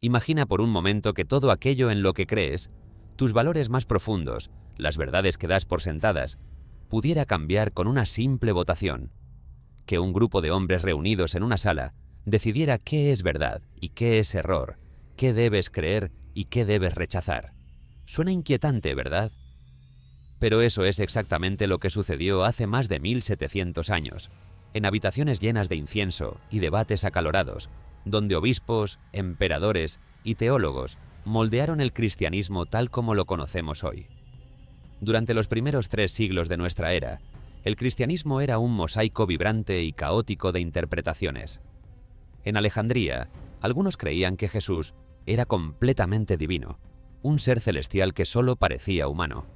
Imagina por un momento que todo aquello en lo que crees, tus valores más profundos, las verdades que das por sentadas, pudiera cambiar con una simple votación. Que un grupo de hombres reunidos en una sala decidiera qué es verdad y qué es error, qué debes creer y qué debes rechazar. Suena inquietante, ¿verdad? Pero eso es exactamente lo que sucedió hace más de 1700 años, en habitaciones llenas de incienso y debates acalorados, donde obispos, emperadores y teólogos moldearon el cristianismo tal como lo conocemos hoy. Durante los primeros 3 siglos de nuestra era, el cristianismo era un mosaico vibrante y caótico de interpretaciones. En Alejandría, algunos creían que Jesús era completamente divino, un ser celestial que solo parecía humano.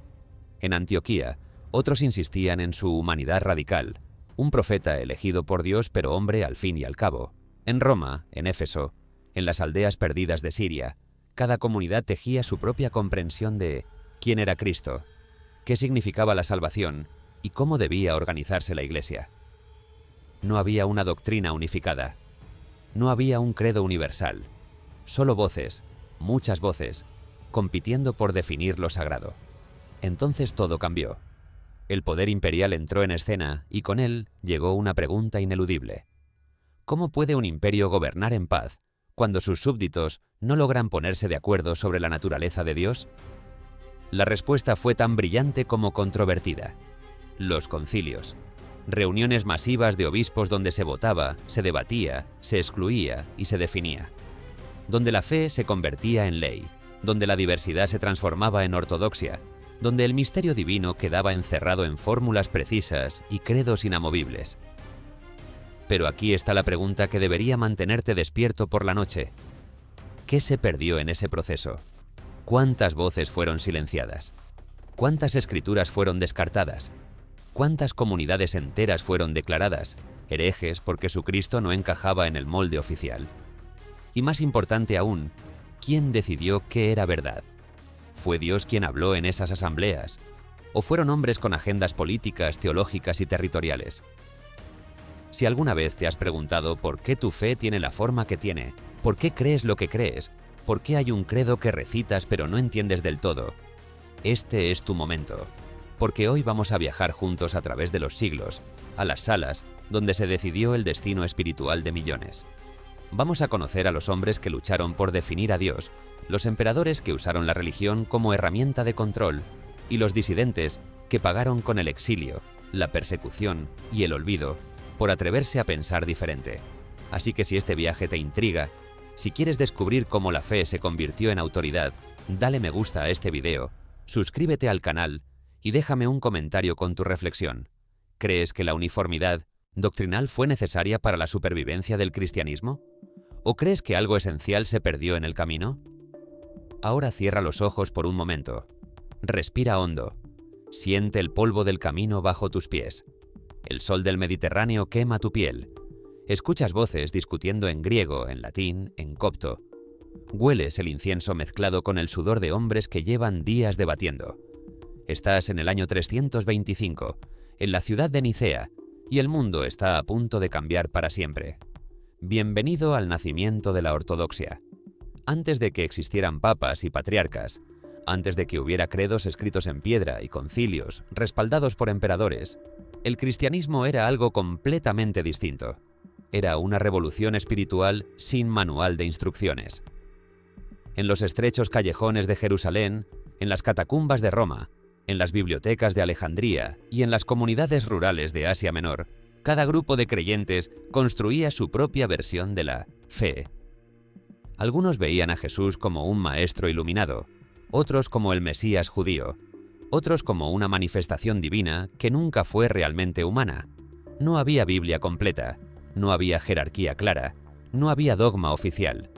En Antioquía, otros insistían en su humanidad radical, un profeta elegido por Dios pero hombre al fin y al cabo. En Roma, en Éfeso, en las aldeas perdidas de Siria, cada comunidad tejía su propia comprensión de quién era Cristo, qué significaba la salvación y cómo debía organizarse la Iglesia. No había una doctrina unificada. No había un credo universal. Solo voces, muchas voces, compitiendo por definir lo sagrado. Entonces todo cambió. El poder imperial entró en escena y con él llegó una pregunta ineludible. ¿Cómo puede un imperio gobernar en paz cuando sus súbditos no logran ponerse de acuerdo sobre la naturaleza de Dios? La respuesta fue tan brillante como controvertida. Los concilios. Reuniones masivas de obispos donde se votaba, se debatía, se excluía y se definía. Donde la fe se convertía en ley, donde la diversidad se transformaba en ortodoxia, donde el misterio divino quedaba encerrado en fórmulas precisas y credos inamovibles. Pero aquí está la pregunta que debería mantenerte despierto por la noche. ¿Qué se perdió en ese proceso? ¿Cuántas voces fueron silenciadas? ¿Cuántas escrituras fueron descartadas? ¿Cuántas comunidades enteras fueron declaradas herejes porque su Cristo no encajaba en el molde oficial? Y más importante aún, ¿quién decidió qué era verdad? ¿Fue Dios quien habló en esas asambleas? ¿O fueron hombres con agendas políticas, teológicas y territoriales? Si alguna vez te has preguntado por qué tu fe tiene la forma que tiene, por qué crees lo que crees, por qué hay un credo que recitas pero no entiendes del todo, este es tu momento, porque hoy vamos a viajar juntos a través de los siglos, a las salas donde se decidió el destino espiritual de millones. Vamos a conocer a los hombres que lucharon por definir a Dios, los emperadores que usaron la religión como herramienta de control y los disidentes que pagaron con el exilio, la persecución y el olvido por atreverse a pensar diferente. Así que si este viaje te intriga, si quieres descubrir cómo la fe se convirtió en autoridad, dale me gusta a este video, suscríbete al canal y déjame un comentario con tu reflexión. ¿Crees que la uniformidad doctrinal fue necesaria para la supervivencia del cristianismo? ¿O crees que algo esencial se perdió en el camino? Ahora cierra los ojos por un momento. Respira hondo. Siente el polvo del camino bajo tus pies. El sol del Mediterráneo quema tu piel. Escuchas voces discutiendo en griego, en latín, en copto. Hueles el incienso mezclado con el sudor de hombres que llevan días debatiendo. Estás en el año 325, en la ciudad de Nicea, y el mundo está a punto de cambiar para siempre. Bienvenido al nacimiento de la ortodoxia. Antes de que existieran papas y patriarcas, antes de que hubiera credos escritos en piedra y concilios respaldados por emperadores, el cristianismo era algo completamente distinto. Era una revolución espiritual sin manual de instrucciones. En los estrechos callejones de Jerusalén, en las catacumbas de Roma, en las bibliotecas de Alejandría y en las comunidades rurales de Asia Menor, cada grupo de creyentes construía su propia versión de la fe. Algunos veían a Jesús como un maestro iluminado, otros como el Mesías judío, otros como una manifestación divina que nunca fue realmente humana. No había Biblia completa, no había jerarquía clara, no había dogma oficial.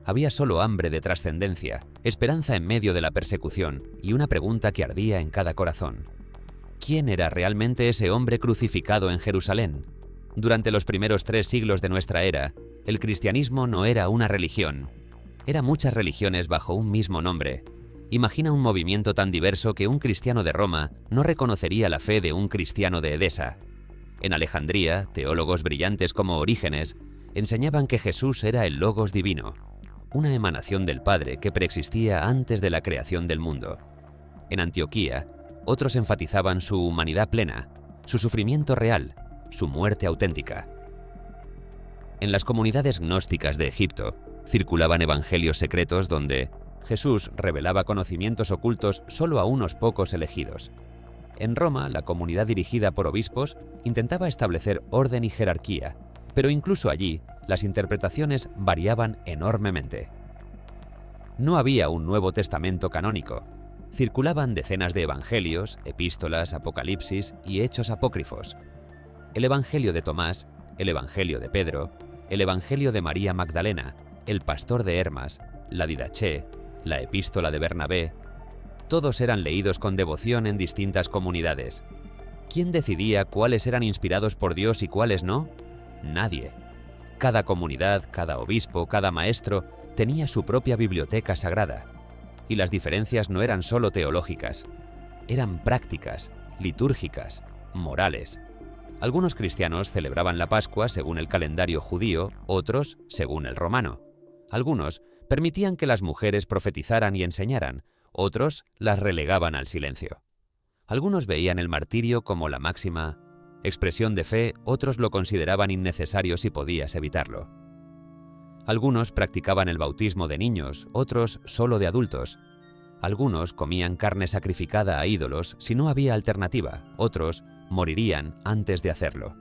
Había solo hambre de trascendencia, esperanza en medio de la persecución y una pregunta que ardía en cada corazón. ¿Quién era realmente ese hombre crucificado en Jerusalén? Durante los primeros 3 siglos de nuestra era, el cristianismo no era una religión. Eran muchas religiones bajo un mismo nombre. Imagina un movimiento tan diverso que un cristiano de Roma no reconocería la fe de un cristiano de Edesa. En Alejandría, teólogos brillantes como Orígenes enseñaban que Jesús era el Logos divino. una emanación del Padre que preexistía antes de la creación del mundo. En Antioquía, otros enfatizaban su humanidad plena, su sufrimiento real, su muerte auténtica. En las comunidades gnósticas de Egipto, circulaban evangelios secretos donde Jesús revelaba conocimientos ocultos solo a unos pocos elegidos. En Roma, la comunidad dirigida por obispos intentaba establecer orden y jerarquía, pero incluso allí, las interpretaciones variaban enormemente. No había un Nuevo Testamento canónico. Circulaban decenas de evangelios, epístolas, apocalipsis y hechos apócrifos. El Evangelio de Tomás, el Evangelio de Pedro, el Evangelio de María Magdalena, el Pastor de Hermas, la Didaché, la Epístola de Bernabé, todos eran leídos con devoción en distintas comunidades. ¿Quién decidía cuáles eran inspirados por Dios y cuáles no? Nadie. Cada comunidad, cada obispo, cada maestro tenía su propia biblioteca sagrada. Y las diferencias no eran solo teológicas, eran prácticas, litúrgicas, morales. Algunos cristianos celebraban la Pascua según el calendario judío, otros según el romano. Algunos permitían que las mujeres profetizaran y enseñaran, otros las relegaban al silencio. Algunos veían el martirio como la máxima expresión de fe, otros lo consideraban innecesario si podías evitarlo. Algunos practicaban el bautismo de niños, otros solo de adultos. Algunos comían carne sacrificada a ídolos si no había alternativa, otros morirían antes de hacerlo.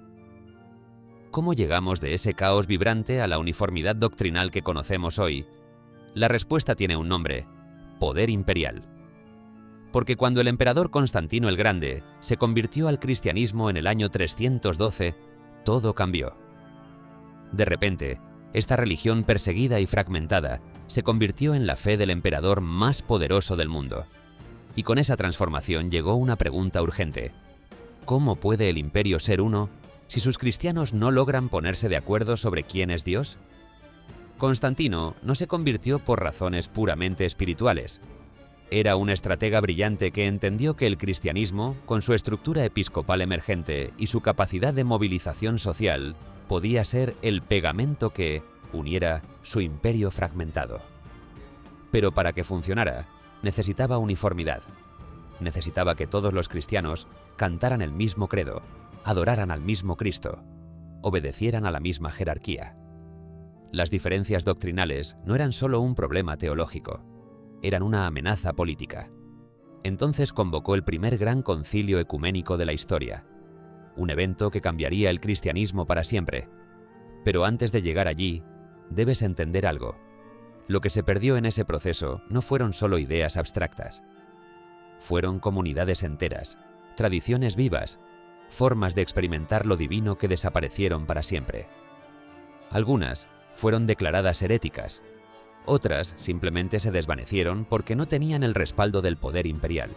¿Cómo llegamos de ese caos vibrante a la uniformidad doctrinal que conocemos hoy? La respuesta tiene un nombre: poder imperial. Porque cuando el emperador Constantino el Grande se convirtió al cristianismo en el año 312, todo cambió. De repente, esta religión perseguida y fragmentada se convirtió en la fe del emperador más poderoso del mundo. Y con esa transformación llegó una pregunta urgente: ¿cómo puede el imperio ser uno si sus cristianos no logran ponerse de acuerdo sobre quién es Dios? Constantino no se convirtió por razones puramente espirituales. Era un estratega brillante que entendió que el cristianismo, con su estructura episcopal emergente y su capacidad de movilización social, podía ser el pegamento que uniera su imperio fragmentado. Pero para que funcionara, necesitaba uniformidad. Necesitaba que todos los cristianos cantaran el mismo credo, adoraran al mismo Cristo, obedecieran a la misma jerarquía. Las diferencias doctrinales no eran solo un problema teológico, eran una amenaza política. Entonces convocó el primer gran concilio ecuménico de la historia, un evento que cambiaría el cristianismo para siempre. Pero antes de llegar allí, debes entender algo. Lo que se perdió en ese proceso no fueron solo ideas abstractas. Fueron comunidades enteras, tradiciones vivas, formas de experimentar lo divino que desaparecieron para siempre. Algunas fueron declaradas heréticas, otras simplemente se desvanecieron porque no tenían el respaldo del poder imperial.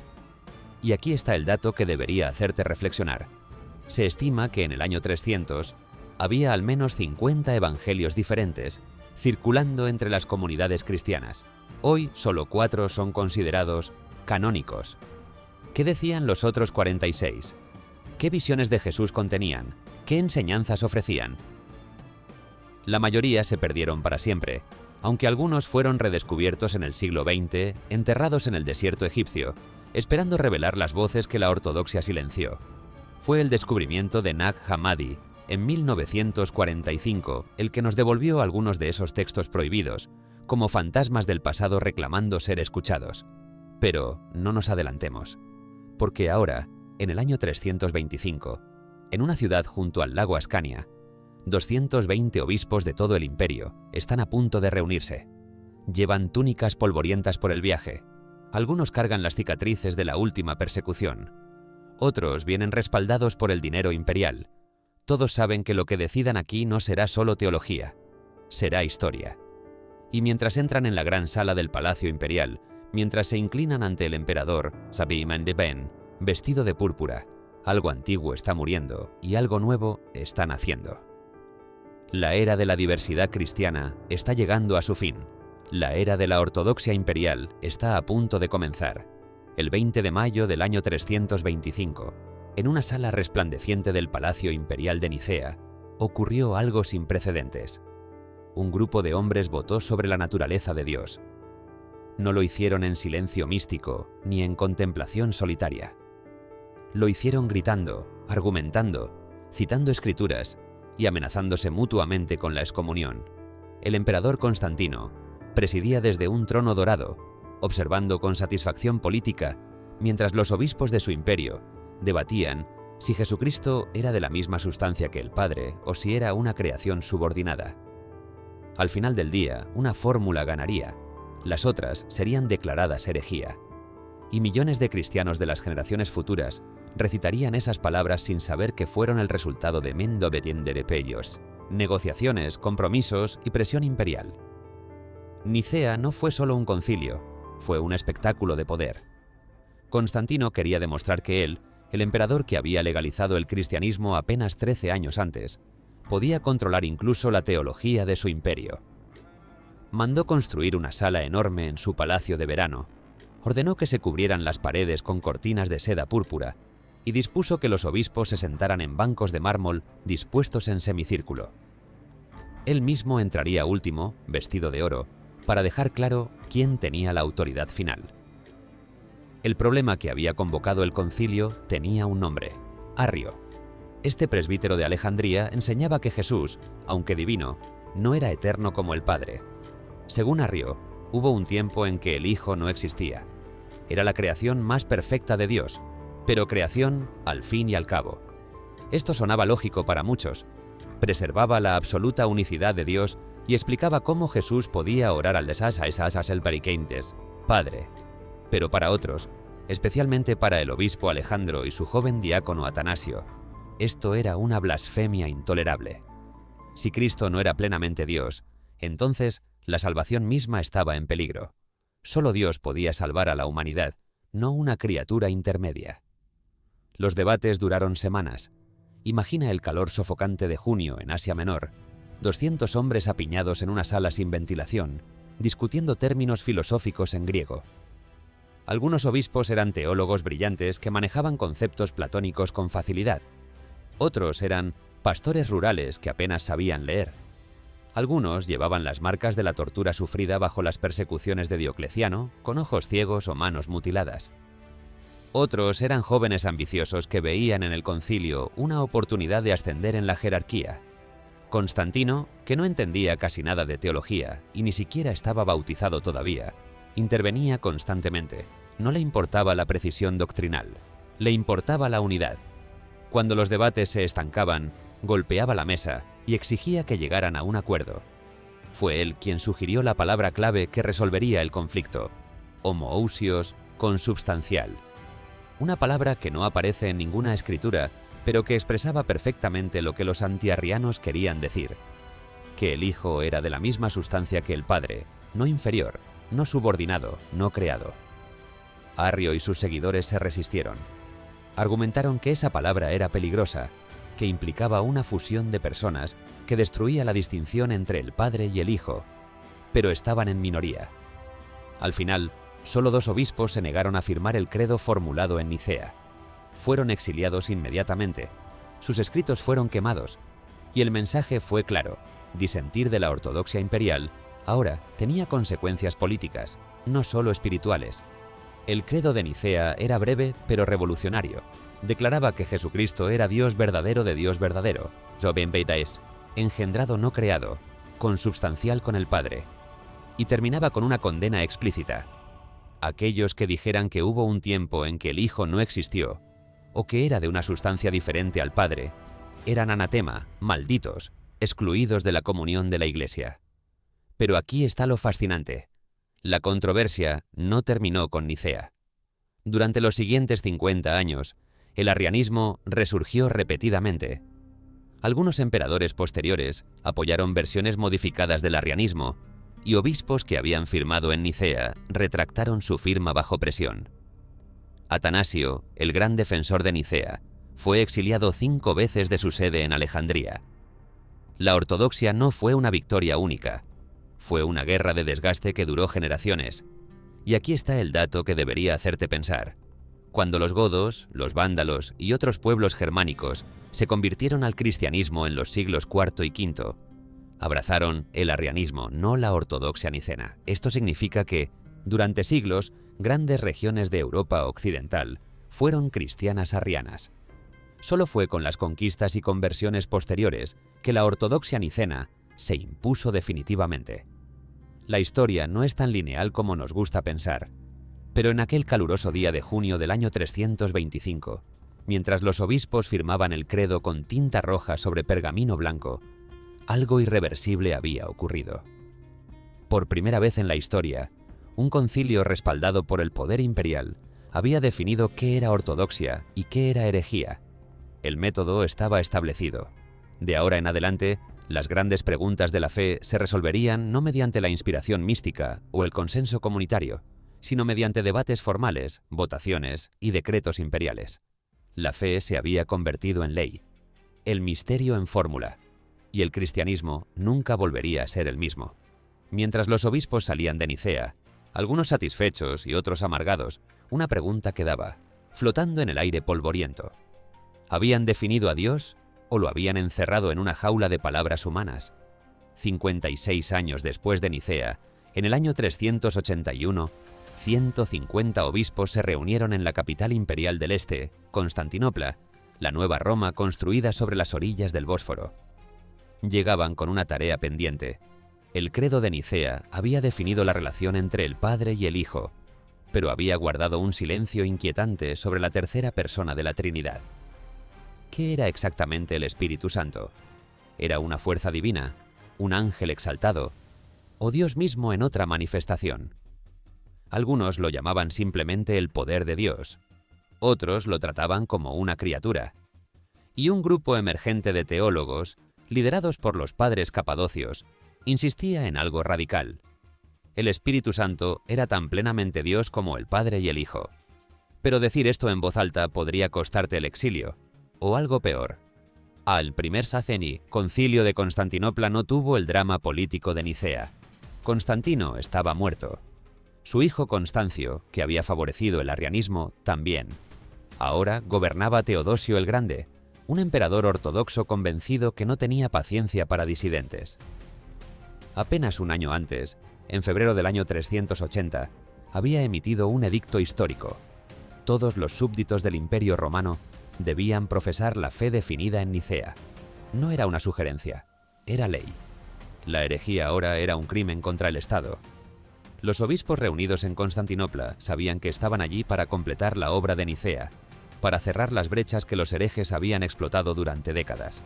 Y aquí está el dato que debería hacerte reflexionar. Se estima que en el año 300 había al menos 50 evangelios diferentes circulando entre las comunidades cristianas. Hoy solo 4 son considerados canónicos. ¿Qué decían los otros 46? ¿Qué visiones de Jesús contenían? ¿Qué enseñanzas ofrecían? La mayoría se perdieron para siempre, aunque algunos fueron redescubiertos en el siglo XX, enterrados en el desierto egipcio, esperando revelar las voces que la ortodoxia silenció. Fue el descubrimiento de Nag Hammadi, en 1945, el que nos devolvió algunos de esos textos prohibidos, como fantasmas del pasado reclamando ser escuchados. Pero no nos adelantemos, porque ahora, en el año 325, en una ciudad junto al lago Ascania, 220 obispos de todo el imperio están a punto de reunirse. Llevan túnicas polvorientas por el viaje. Algunos cargan las cicatrices de la última persecución. Otros vienen respaldados por el dinero imperial. Todos saben que lo que decidan aquí no será solo teología, será historia. Y mientras entran en la gran sala del Palacio Imperial, mientras se inclinan ante el emperador, Sabim-en-Deben, vestido de púrpura, algo antiguo está muriendo y algo nuevo está naciendo. La era de la diversidad cristiana está llegando a su fin. La era de la ortodoxia imperial está a punto de comenzar. El 20 de mayo del año 325, en una sala resplandeciente del Palacio Imperial de Nicea, ocurrió algo sin precedentes. un grupo de hombres votó sobre la naturaleza de Dios. No lo hicieron en silencio místico ni en contemplación solitaria. Lo hicieron gritando, argumentando, citando escrituras y amenazándose mutuamente con la excomunión. El emperador Constantino presidía desde un trono dorado, observando con satisfacción política, mientras los obispos de su imperio debatían si Jesucristo era de la misma sustancia que el Padre o si era una creación subordinada. Al final del día, una fórmula ganaría, las otras serían declaradas herejía, y millones de cristianos de las generaciones futuras recitarían esas palabras sin saber que fueron el resultado de mendobetenderepellos, negociaciones, compromisos y presión imperial. Nicea no fue solo un concilio, fue un espectáculo de poder. Constantino quería demostrar que él, el emperador que había legalizado el cristianismo apenas 13 años antes, podía controlar incluso la teología de su imperio. Mandó construir una sala enorme en su palacio de verano, ordenó que se cubrieran las paredes con cortinas de seda púrpura y dispuso que los obispos se sentaran en bancos de mármol dispuestos en semicírculo. Él mismo entraría último, vestido de oro, para dejar claro quién tenía la autoridad final. El problema que había convocado el concilio tenía un nombre: Arrio. Este presbítero de Alejandría enseñaba que Jesús, aunque divino, no era eterno como el Padre. Según Arrio, hubo un tiempo en que el Hijo no existía. Era la creación más perfecta de Dios, pero creación al fin y al cabo. Esto sonaba lógico para muchos. Preservaba la absoluta unicidad de Dios y explicaba cómo Jesús podía orar al desasas el pariqueintes, Padre. Pero para otros, especialmente para el obispo Alejandro y su joven diácono Atanasio, esto era una blasfemia intolerable. Si Cristo no era plenamente Dios, entonces la salvación misma estaba en peligro. Solo Dios podía salvar a la humanidad, no una criatura intermedia. Los debates duraron semanas. Imagina el calor sofocante de junio en Asia Menor, 200 hombres apiñados en una sala sin ventilación, discutiendo términos filosóficos en griego. Algunos obispos eran teólogos brillantes que manejaban conceptos platónicos con facilidad. Otros eran pastores rurales que apenas sabían leer. Algunos llevaban las marcas de la tortura sufrida bajo las persecuciones de Diocleciano, con ojos ciegos o manos mutiladas. Otros eran jóvenes ambiciosos que veían en el concilio una oportunidad de ascender en la jerarquía. Constantino, que no entendía casi nada de teología y ni siquiera estaba bautizado todavía, intervenía constantemente. No le importaba la precisión doctrinal, le importaba la unidad. Cuando los debates se estancaban, golpeaba la mesa y exigía que llegaran a un acuerdo. Fue él quien sugirió la palabra clave que resolvería el conflicto: homoousios consubstancial. Una palabra que no aparece en ninguna escritura, pero que expresaba perfectamente lo que los antiarrianos querían decir: que el Hijo era de la misma sustancia que el Padre, no inferior, no subordinado, no creado. Arrio y sus seguidores se resistieron. Argumentaron que esa palabra era peligrosa, que implicaba una fusión de personas que destruía la distinción entre el Padre y el Hijo, pero estaban en minoría. Al final, solo 2 obispos se negaron a firmar el credo formulado en Nicea. Fueron exiliados inmediatamente, sus escritos fueron quemados, y el mensaje fue claro: disentir de la ortodoxia imperial ahora tenía consecuencias políticas, no solo espirituales. El credo de Nicea era breve pero revolucionario. Declaraba que Jesucristo era Dios verdadero de Dios verdadero, engendrado no creado, consubstancial con el Padre. Y terminaba con una condena explícita: aquellos que dijeran que hubo un tiempo en que el Hijo no existió, o que era de una sustancia diferente al Padre, eran anatema, malditos, excluidos de la comunión de la Iglesia. Pero aquí está lo fascinante: la controversia no terminó con Nicea. Durante los siguientes 50 años, el arrianismo resurgió repetidamente. Algunos emperadores posteriores apoyaron versiones modificadas del arrianismo, y obispos que habían firmado en Nicea retractaron su firma bajo presión. Atanasio, el gran defensor de Nicea, fue exiliado 5 veces de su sede en Alejandría. La ortodoxia no fue una victoria única, fue una guerra de desgaste que duró generaciones. Y aquí está el dato que debería hacerte pensar. Cuando los godos, los vándalos y otros pueblos germánicos se convirtieron al cristianismo en los siglos IV y V, Abrazaron el arrianismo, no la ortodoxia nicena. Esto significa que, durante siglos, grandes regiones de Europa occidental fueron cristianas arrianas. Solo fue con las conquistas y conversiones posteriores que la ortodoxia nicena se impuso definitivamente. La historia no es tan lineal como nos gusta pensar, pero en aquel caluroso día de junio del año 325, mientras los obispos firmaban el credo con tinta roja sobre pergamino blanco, algo irreversible había ocurrido. Por primera vez en la historia, un concilio respaldado por el poder imperial había definido qué era ortodoxia y qué era herejía. El método estaba establecido. De ahora en adelante, las grandes preguntas de la fe se resolverían no mediante la inspiración mística o el consenso comunitario, sino mediante debates formales, votaciones y decretos imperiales. La fe se había convertido en ley, el misterio en fórmula, y el cristianismo nunca volvería a ser el mismo. Mientras los obispos salían de Nicea, algunos satisfechos y otros amargados, una pregunta quedaba, flotando en el aire polvoriento. ¿Habían definido a Dios o lo habían encerrado en una jaula de palabras humanas? 56 años después de Nicea, en el año 381, 150 obispos se reunieron en la capital imperial del Este, Constantinopla, la nueva Roma construida sobre las orillas del Bósforo. Llegaban con una tarea pendiente. El credo de Nicea había definido la relación entre el Padre y el Hijo, pero había guardado un silencio inquietante sobre la tercera persona de la Trinidad. ¿Qué era exactamente el Espíritu Santo? ¿Era una fuerza divina, un ángel exaltado, o Dios mismo en otra manifestación? Algunos lo llamaban simplemente el poder de Dios, otros lo trataban como una criatura, y un grupo emergente de teólogos, liderados por los padres capadocios, insistía en algo radical. El Espíritu Santo era tan plenamente Dios como el Padre y el Hijo. Pero decir esto en voz alta podría costarte el exilio, o algo peor. Al primer Saceni, concilio de Constantinopla, no tuvo el drama político de Nicea. Constantino estaba muerto. Su hijo Constancio, que había favorecido el arrianismo, también. Ahora gobernaba Teodosio el Grande, un emperador ortodoxo convencido que no tenía paciencia para disidentes. Apenas un año antes, en febrero del año 380, había emitido un edicto histórico. Todos los súbditos del Imperio Romano debían profesar la fe definida en Nicea. No era una sugerencia, era ley. La herejía ahora era un crimen contra el Estado. Los obispos reunidos en Constantinopla sabían que estaban allí para completar la obra de Nicea, para cerrar las brechas que los herejes habían explotado durante décadas.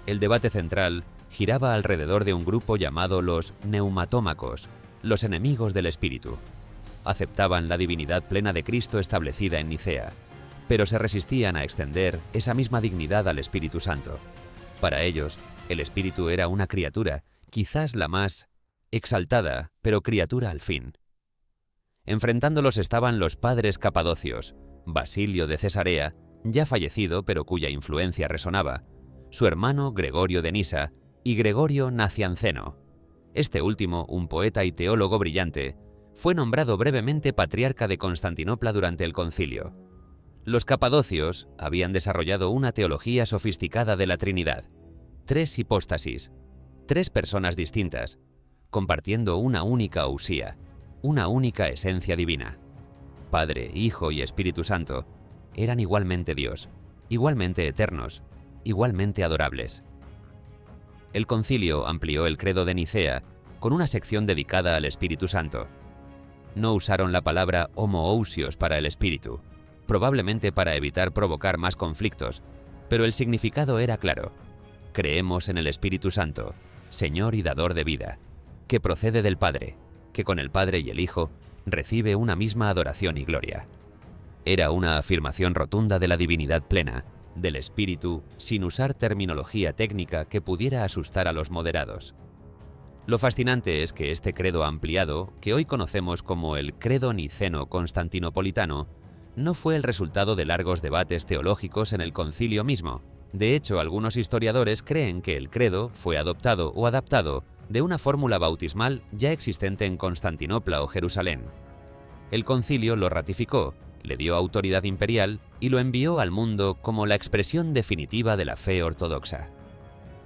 El debate central giraba alrededor de un grupo llamado los neumatómacos, los enemigos del Espíritu. Aceptaban la divinidad plena de Cristo establecida en Nicea, pero se resistían a extender esa misma dignidad al Espíritu Santo. Para ellos, el Espíritu era una criatura, quizás la más exaltada, pero criatura al fin. Enfrentándolos estaban los padres capadocios, Basilio de Cesarea, ya fallecido pero cuya influencia resonaba, su hermano Gregorio de Nisa y Gregorio Nacianceno. Este último, un poeta y teólogo brillante, fue nombrado brevemente patriarca de Constantinopla durante el concilio. Los capadocios habían desarrollado una teología sofisticada de la Trinidad, 3 hipóstasis, 3 personas distintas, compartiendo una única usía, una única esencia divina. Padre, Hijo y Espíritu Santo eran igualmente Dios, igualmente eternos, igualmente adorables. El concilio amplió el credo de Nicea con una sección dedicada al Espíritu Santo. No usaron la palabra homoousios para el Espíritu, probablemente para evitar provocar más conflictos, pero el significado era claro. Creemos en el Espíritu Santo, Señor y dador de vida, que procede del Padre, que con el Padre y el Hijo recibe una misma adoración y gloria. Era una afirmación rotunda de la divinidad plena, del Espíritu, sin usar terminología técnica que pudiera asustar a los moderados. Lo fascinante es que este credo ampliado, que hoy conocemos como el Credo Niceno-Constantinopolitano, no fue el resultado de largos debates teológicos en el concilio mismo. De hecho, algunos historiadores creen que el credo fue adoptado o adaptado de una fórmula bautismal ya existente en Constantinopla o Jerusalén. El concilio lo ratificó, le dio autoridad imperial y lo envió al mundo como la expresión definitiva de la fe ortodoxa.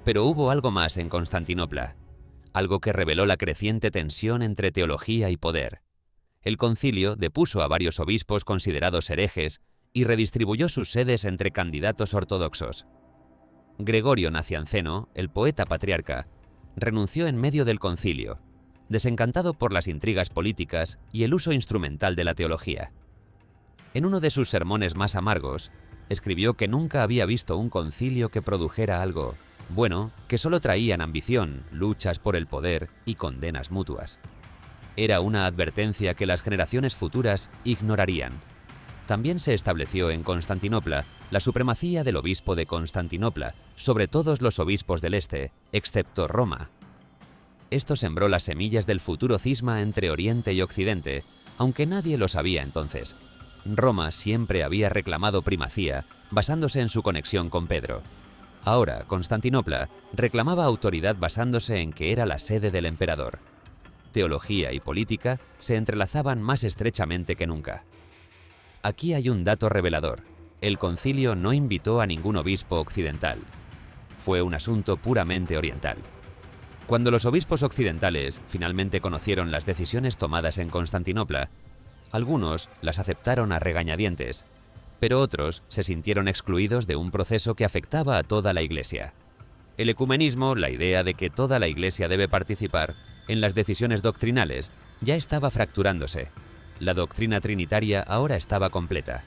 Pero hubo algo más en Constantinopla. algo que reveló la creciente tensión entre teología y poder. El concilio depuso a varios obispos considerados herejes y redistribuyó sus sedes entre candidatos ortodoxos. Gregorio Nacianceno, el poeta patriarca, renunció en medio del concilio, desencantado por las intrigas políticas y el uso instrumental de la teología. En uno de sus sermones más amargos, escribió que nunca había visto un concilio que produjera algo bueno, que solo traían ambición, luchas por el poder y condenas mutuas. Era una advertencia que las generaciones futuras ignorarían. También se estableció en Constantinopla la supremacía del obispo de Constantinopla sobre todos los obispos del este, excepto Roma. Esto sembró las semillas del futuro cisma entre Oriente y Occidente, aunque nadie lo sabía entonces. Roma siempre había reclamado primacía, basándose en su conexión con Pedro. Ahora, Constantinopla reclamaba autoridad basándose en que era la sede del emperador. Teología y política se entrelazaban más estrechamente que nunca. Aquí hay un dato revelador. El concilio no invitó a ningún obispo occidental. Fue un asunto puramente oriental. Cuando los obispos occidentales finalmente conocieron las decisiones tomadas en Constantinopla, algunos las aceptaron a regañadientes, pero otros se sintieron excluidos de un proceso que afectaba a toda la Iglesia. El ecumenismo, la idea de que toda la Iglesia debe participar en las decisiones doctrinales, ya estaba fracturándose. La doctrina trinitaria ahora estaba completa.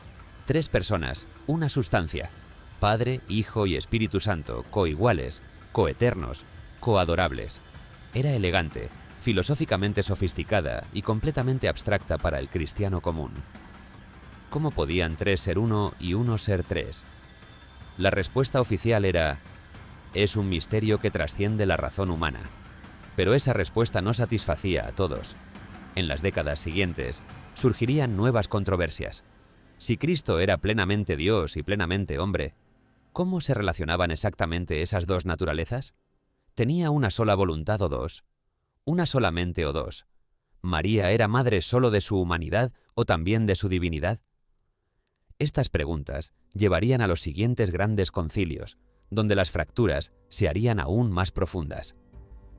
3 personas, una sustancia, Padre, Hijo y Espíritu Santo, coiguales, coeternos, coadorables. Era elegante, filosóficamente sofisticada y completamente abstracta para el cristiano común. ¿Cómo podían 3 ser uno y uno ser 3? La respuesta oficial era: es un misterio que trasciende la razón humana. Pero esa respuesta no satisfacía a todos. En las décadas siguientes, surgirían nuevas controversias. Si Cristo era plenamente Dios y plenamente hombre, ¿cómo se relacionaban exactamente esas dos naturalezas? ¿Tenía una sola voluntad o dos? ¿Una solamente o dos? ¿María era madre solo de su humanidad o también de su divinidad? Estas preguntas llevarían a los siguientes grandes concilios, donde las fracturas se harían aún más profundas.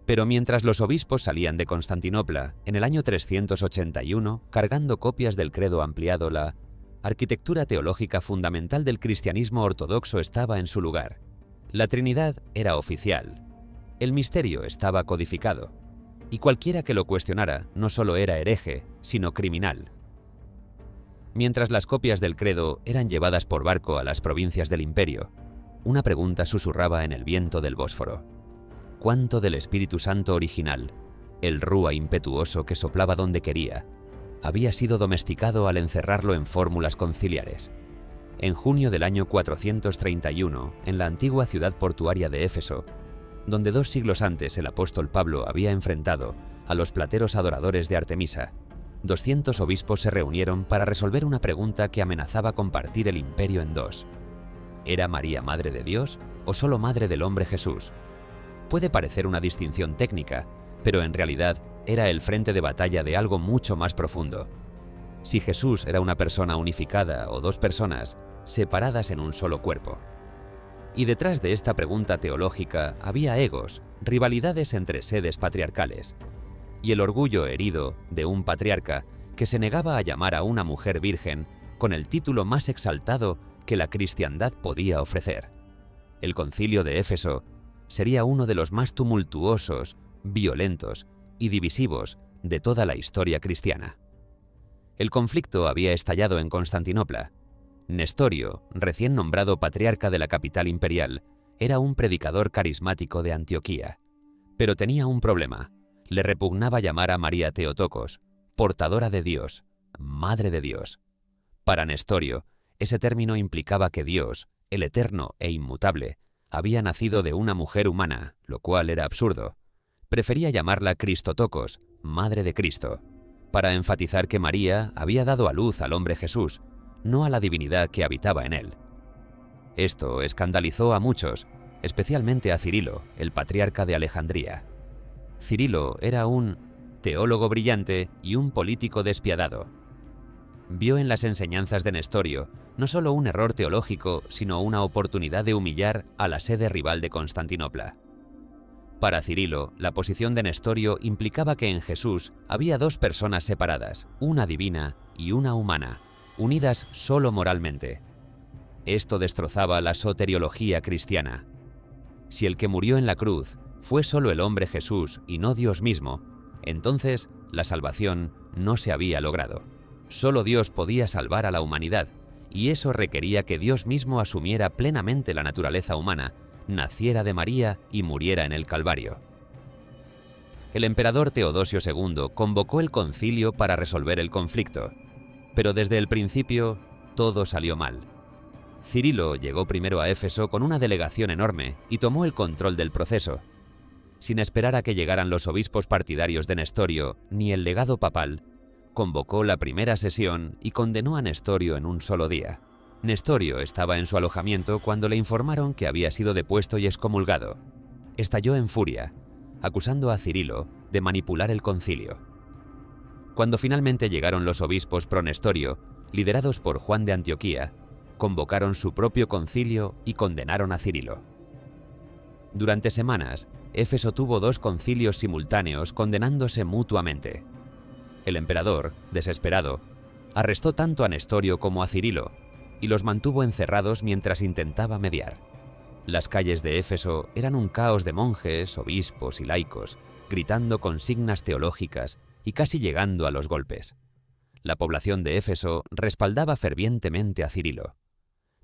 Pero mientras los obispos salían de Constantinopla en el año 381 cargando copias del credo ampliado, la arquitectura teológica fundamental del cristianismo ortodoxo estaba en su lugar. La Trinidad era oficial. El misterio estaba codificado. Y cualquiera que lo cuestionara no solo era hereje, sino criminal. Mientras las copias del credo eran llevadas por barco a las provincias del imperio, una pregunta susurraba en el viento del Bósforo. ¿Cuánto del Espíritu Santo original, el rúa impetuoso que soplaba donde quería, había sido domesticado al encerrarlo en fórmulas conciliares? En junio del año 431, en la antigua ciudad portuaria de Éfeso, donde 2 siglos antes el apóstol Pablo había enfrentado a los plateros adoradores de Artemisa, 200 obispos se reunieron para resolver una pregunta que amenazaba con partir el imperio en dos. ¿Era María madre de Dios o solo madre del hombre Jesús? Puede parecer una distinción técnica, pero en realidad era el frente de batalla de algo mucho más profundo. Si Jesús era una persona unificada o 2 personas, separadas en un solo cuerpo. Y detrás de esta pregunta teológica había egos, rivalidades entre sedes patriarcales, y el orgullo herido de un patriarca que se negaba a llamar a una mujer virgen con el título más exaltado que la cristiandad podía ofrecer. El concilio de Éfeso sería uno de los más tumultuosos, violentos y divisivos de toda la historia cristiana. El conflicto había estallado en Constantinopla. Nestorio, recién nombrado patriarca de la capital imperial, era un predicador carismático de Antioquía. Pero tenía un problema. Le repugnaba llamar a María Theotokos, portadora de Dios, madre de Dios. Para Nestorio, ese término implicaba que Dios, el eterno e inmutable, había nacido de una mujer humana, lo cual era absurdo. Prefería llamarla Cristotokos, madre de Cristo, para enfatizar que María había dado a luz al hombre Jesús, no a la divinidad que habitaba en él. Esto escandalizó a muchos, especialmente a Cirilo, el patriarca de Alejandría. Cirilo era un teólogo brillante y un político despiadado. Vio en las enseñanzas de Nestorio no solo un error teológico, sino una oportunidad de humillar a la sede rival de Constantinopla. Para Cirilo, la posición de Nestorio implicaba que en Jesús había dos personas separadas, una divina y una humana, unidas solo moralmente. Esto destrozaba la soteriología cristiana. Si el que murió en la cruz fue solo el hombre Jesús y no Dios mismo, entonces la salvación no se había logrado. Solo Dios podía salvar a la humanidad, y eso requería que Dios mismo asumiera plenamente la naturaleza humana, naciera de María y muriera en el Calvario. El emperador Teodosio II convocó el concilio para resolver el conflicto, pero desde el principio todo salió mal. Cirilo llegó primero a Éfeso con una delegación enorme y tomó el control del proceso. Sin esperar a que llegaran los obispos partidarios de Nestorio ni el legado papal, convocó la primera sesión y condenó a Nestorio en un solo día. Nestorio estaba en su alojamiento cuando le informaron que había sido depuesto y excomulgado. Estalló en furia, acusando a Cirilo de manipular el concilio. Cuando finalmente llegaron los obispos pro Nestorio, liderados por Juan de Antioquía, convocaron su propio concilio y condenaron a Cirilo. Durante semanas, Éfeso tuvo dos concilios simultáneos condenándose mutuamente. El emperador, desesperado, arrestó tanto a Nestorio como a Cirilo y los mantuvo encerrados mientras intentaba mediar. Las calles de Éfeso eran un caos de monjes, obispos y laicos, gritando consignas teológicas y casi llegando a los golpes. La población de Éfeso respaldaba fervientemente a Cirilo.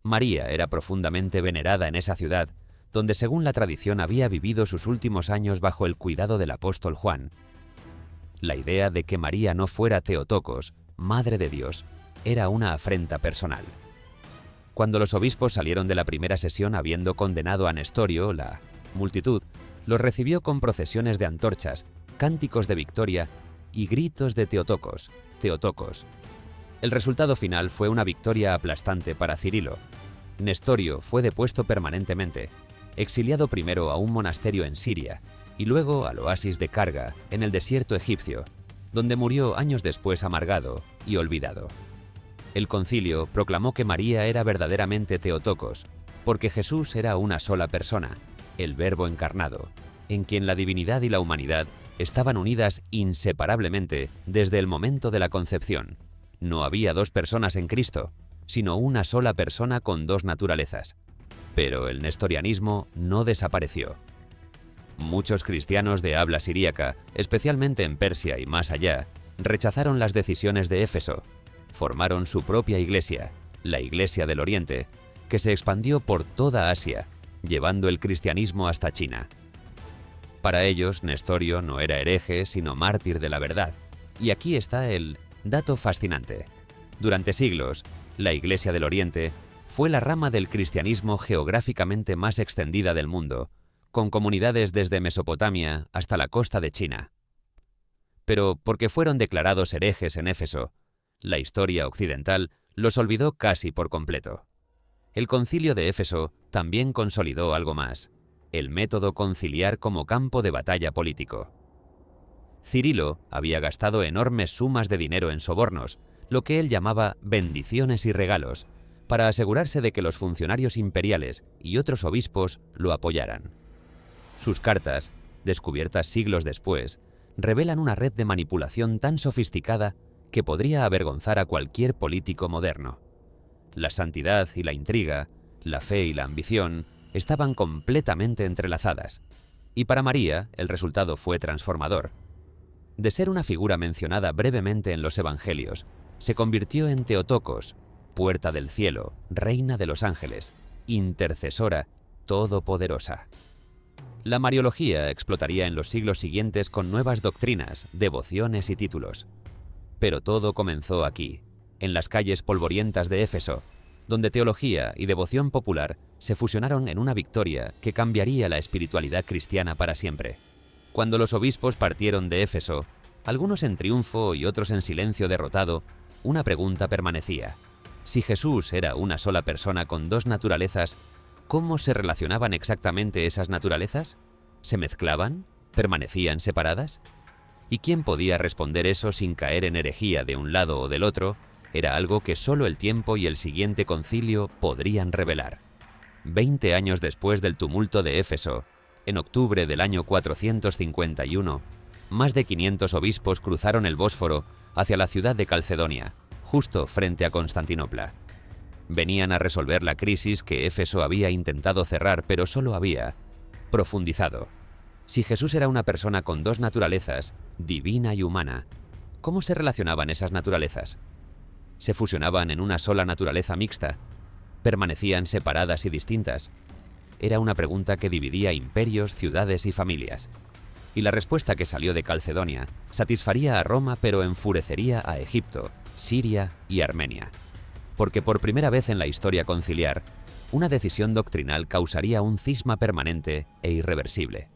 María era profundamente venerada en esa ciudad, donde según la tradición había vivido sus últimos años bajo el cuidado del apóstol Juan. La idea de que María no fuera Theotokos, Madre de Dios, era una afrenta personal. Cuando los obispos salieron de la primera sesión habiendo condenado a Nestorio, la multitud los recibió con procesiones de antorchas, cánticos de victoria y gritos de Theotokos, Theotokos. El resultado final fue una victoria aplastante para Cirilo. Nestorio fue depuesto permanentemente, exiliado primero a un monasterio en Siria y luego al oasis de Karga, en el desierto egipcio, donde murió años después amargado y olvidado. El concilio proclamó que María era verdaderamente Theotokos, porque Jesús era una sola persona, el Verbo encarnado, en quien la divinidad y la humanidad estaban unidas inseparablemente desde el momento de la concepción. No había dos personas en Cristo, sino una sola persona con dos naturalezas. Pero el nestorianismo no desapareció. Muchos cristianos de habla siríaca, especialmente en Persia y más allá, rechazaron las decisiones de Éfeso. Formaron su propia iglesia, la Iglesia del Oriente, que se expandió por toda Asia, llevando el cristianismo hasta China. Para ellos, Nestorio no era hereje, sino mártir de la verdad. Y aquí está el dato fascinante. Durante siglos, la Iglesia del Oriente fue la rama del cristianismo geográficamente más extendida del mundo, con comunidades desde Mesopotamia hasta la costa de China. Pero porque fueron declarados herejes en Éfeso, la historia occidental los olvidó casi por completo. El concilio de Éfeso también consolidó algo más, el método conciliar como campo de batalla político. Cirilo había gastado enormes sumas de dinero en sobornos, lo que él llamaba bendiciones y regalos, para asegurarse de que los funcionarios imperiales y otros obispos lo apoyaran. Sus cartas, descubiertas siglos después, revelan una red de manipulación tan sofisticada que podría avergonzar a cualquier político moderno. La santidad y la intriga, la fe y la ambición estaban completamente entrelazadas, y para María el resultado fue transformador. De ser una figura mencionada brevemente en los evangelios, se convirtió en Theotokos, puerta del cielo, reina de los ángeles, intercesora, todopoderosa. La mariología explotaría en los siglos siguientes con nuevas doctrinas, devociones y títulos. Pero todo comenzó aquí, en las calles polvorientas de Éfeso, donde teología y devoción popular se fusionaron en una victoria que cambiaría la espiritualidad cristiana para siempre. Cuando los obispos partieron de Éfeso, algunos en triunfo y otros en silencio derrotado, una pregunta permanecía. Si Jesús era una sola persona con dos naturalezas, ¿cómo se relacionaban exactamente esas naturalezas? ¿Se mezclaban? ¿Permanecían separadas? ¿Y quién podía responder eso sin caer en herejía de un lado o del otro? Era algo que solo el tiempo y el siguiente concilio podrían revelar. 20 años después del tumulto de Éfeso, En octubre del año 451, más de 500 obispos cruzaron el Bósforo hacia la ciudad de Calcedonia, justo frente a Constantinopla. Venían a resolver la crisis que Éfeso había intentado cerrar, pero solo había profundizado. Si Jesús era una persona con dos naturalezas, divina y humana, ¿cómo se relacionaban esas naturalezas? ¿Se fusionaban en una sola naturaleza mixta? ¿Permanecían separadas y distintas? Era una pregunta que dividía imperios, ciudades y familias. Y la respuesta que salió de Calcedonia satisfaría a Roma, pero enfurecería a Egipto, Siria y Armenia. Porque por primera vez en la historia conciliar, una decisión doctrinal causaría un cisma permanente e irreversible.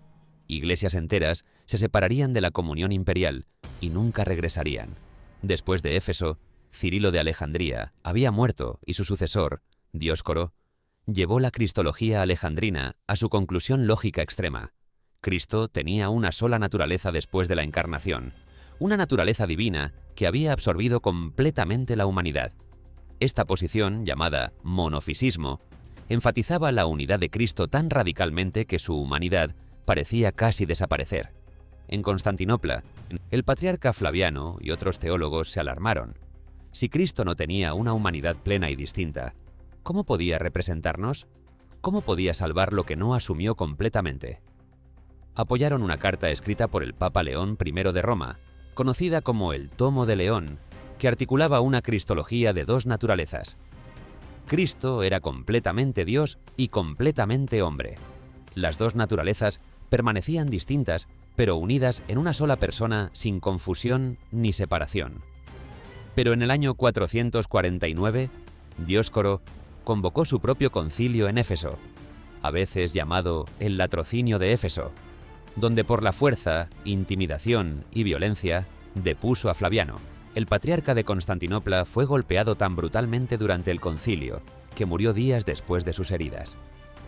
Iglesias enteras se separarían de la comunión imperial y nunca regresarían. Después de Éfeso, Cirilo de Alejandría había muerto y su sucesor, Dioscoro, llevó la cristología alejandrina a su conclusión lógica extrema. Cristo tenía una sola naturaleza después de la encarnación, una naturaleza divina que había absorbido completamente la humanidad. Esta posición, llamada monofisismo, enfatizaba la unidad de Cristo tan radicalmente que su humanidad parecía casi desaparecer. En Constantinopla, el patriarca Flaviano y otros teólogos se alarmaron. Si Cristo no tenía una humanidad plena y distinta, ¿cómo podía representarnos? ¿Cómo podía salvar lo que no asumió completamente? Apoyaron una carta escrita por el Papa León I de Roma, conocida como el Tomo de León, que articulaba una cristología de dos naturalezas. Cristo era completamente Dios y completamente hombre. Las dos naturalezas permanecían distintas, pero unidas en una sola persona sin confusión ni separación. Pero en el año 449, Dioscoro convocó su propio concilio en Éfeso, a veces llamado el Latrocinio de Éfeso, donde por la fuerza, intimidación y violencia depuso a Flaviano. El patriarca de Constantinopla fue golpeado tan brutalmente durante el concilio que murió días después de sus heridas.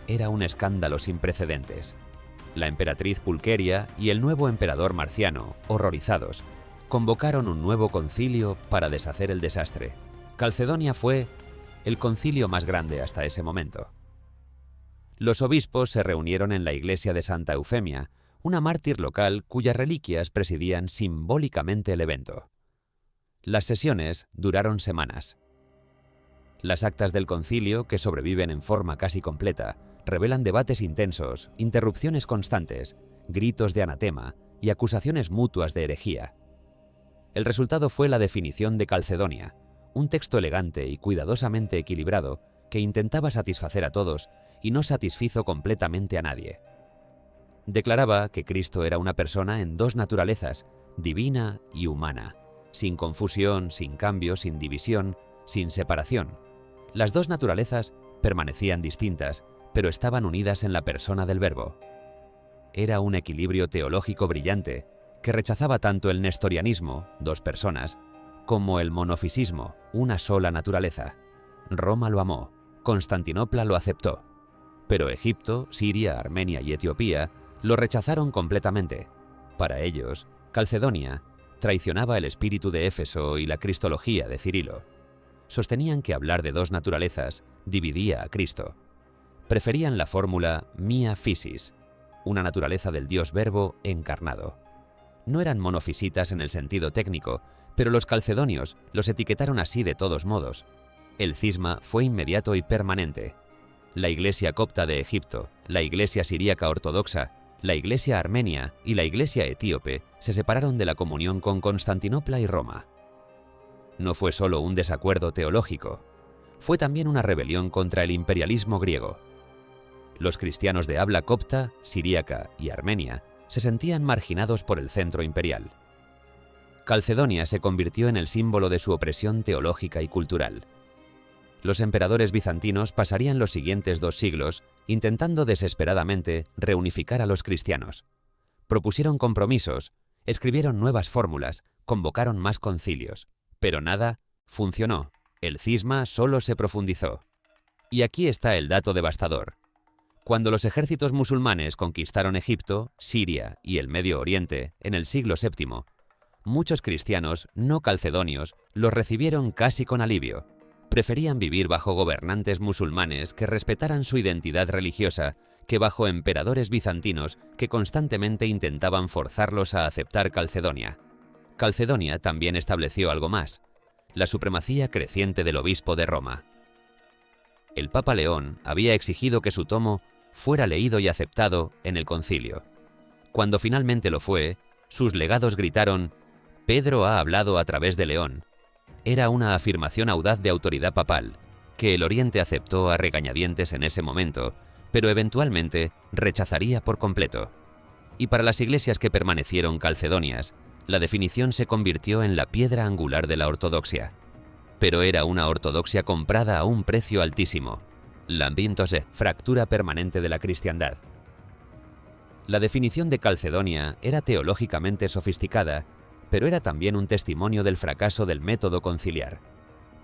Era un escándalo sin precedentes. La emperatriz Pulqueria y el nuevo emperador Marciano, horrorizados, convocaron un nuevo concilio para deshacer el desastre. Calcedonia fue el concilio más grande hasta ese momento. Los obispos se reunieron en la iglesia de Santa Eufemia, una mártir local cuyas reliquias presidían simbólicamente el evento. Las sesiones duraron semanas. Las actas del concilio, que sobreviven en forma casi completa, revelan debates intensos, interrupciones constantes, gritos de anatema y acusaciones mutuas de herejía. El resultado fue la definición de Calcedonia, un texto elegante y cuidadosamente equilibrado que intentaba satisfacer a todos y no satisfizo completamente a nadie. Declaraba que Cristo era una persona en dos naturalezas, divina y humana, sin confusión, sin cambio, sin división, sin separación. Las dos naturalezas permanecían distintas, pero estaban unidas en la persona del Verbo. Era un equilibrio teológico brillante que rechazaba tanto el nestorianismo, dos personas, como el monofisismo, una sola naturaleza. Roma lo amó, Constantinopla lo aceptó, pero Egipto, Siria, Armenia y Etiopía lo rechazaron completamente. Para ellos, Calcedonia traicionaba el espíritu de Éfeso y la cristología de Cirilo. Sostenían que hablar de dos naturalezas dividía a Cristo. Preferían la fórmula mia physis, una naturaleza del Dios Verbo encarnado. No eran monofisitas en el sentido técnico, pero los calcedonios los etiquetaron así de todos modos. El cisma fue inmediato y permanente. La iglesia copta de Egipto, la iglesia siríaca ortodoxa, la iglesia armenia y la iglesia etíope se separaron de la comunión con Constantinopla y Roma. No fue solo un desacuerdo teológico, fue también una rebelión contra el imperialismo griego. Los cristianos de habla copta, siríaca y armenia se sentían marginados por el centro imperial. Calcedonia se convirtió en el símbolo de su opresión teológica y cultural. Los emperadores bizantinos pasarían los siguientes 2 siglos intentando desesperadamente reunificar a los cristianos. Propusieron compromisos, escribieron nuevas fórmulas, convocaron más concilios, pero nada funcionó. El cisma solo se profundizó. Y aquí está el dato devastador. Cuando los ejércitos musulmanes conquistaron Egipto, Siria y el Medio Oriente en el siglo VII, muchos cristianos no calcedonios los recibieron casi con alivio. Preferían vivir bajo gobernantes musulmanes que respetaran su identidad religiosa que bajo emperadores bizantinos que constantemente intentaban forzarlos a aceptar Calcedonia. Calcedonia también estableció algo más: la supremacía creciente del obispo de Roma. El Papa León había exigido que su tomo fuera leído y aceptado en el concilio. Cuando finalmente lo fue, sus legados gritaron: «Pedro ha hablado a través de León». Era una afirmación audaz de autoridad papal, que el Oriente aceptó a regañadientes en ese momento, pero eventualmente rechazaría por completo. Y para las iglesias que permanecieron calcedonias, la definición se convirtió en la piedra angular de la ortodoxia. Pero era una ortodoxia comprada a un precio altísimo. Lambíntose, fractura permanente de la cristiandad. La definición de Calcedonia era teológicamente sofisticada, pero era también un testimonio del fracaso del método conciliar.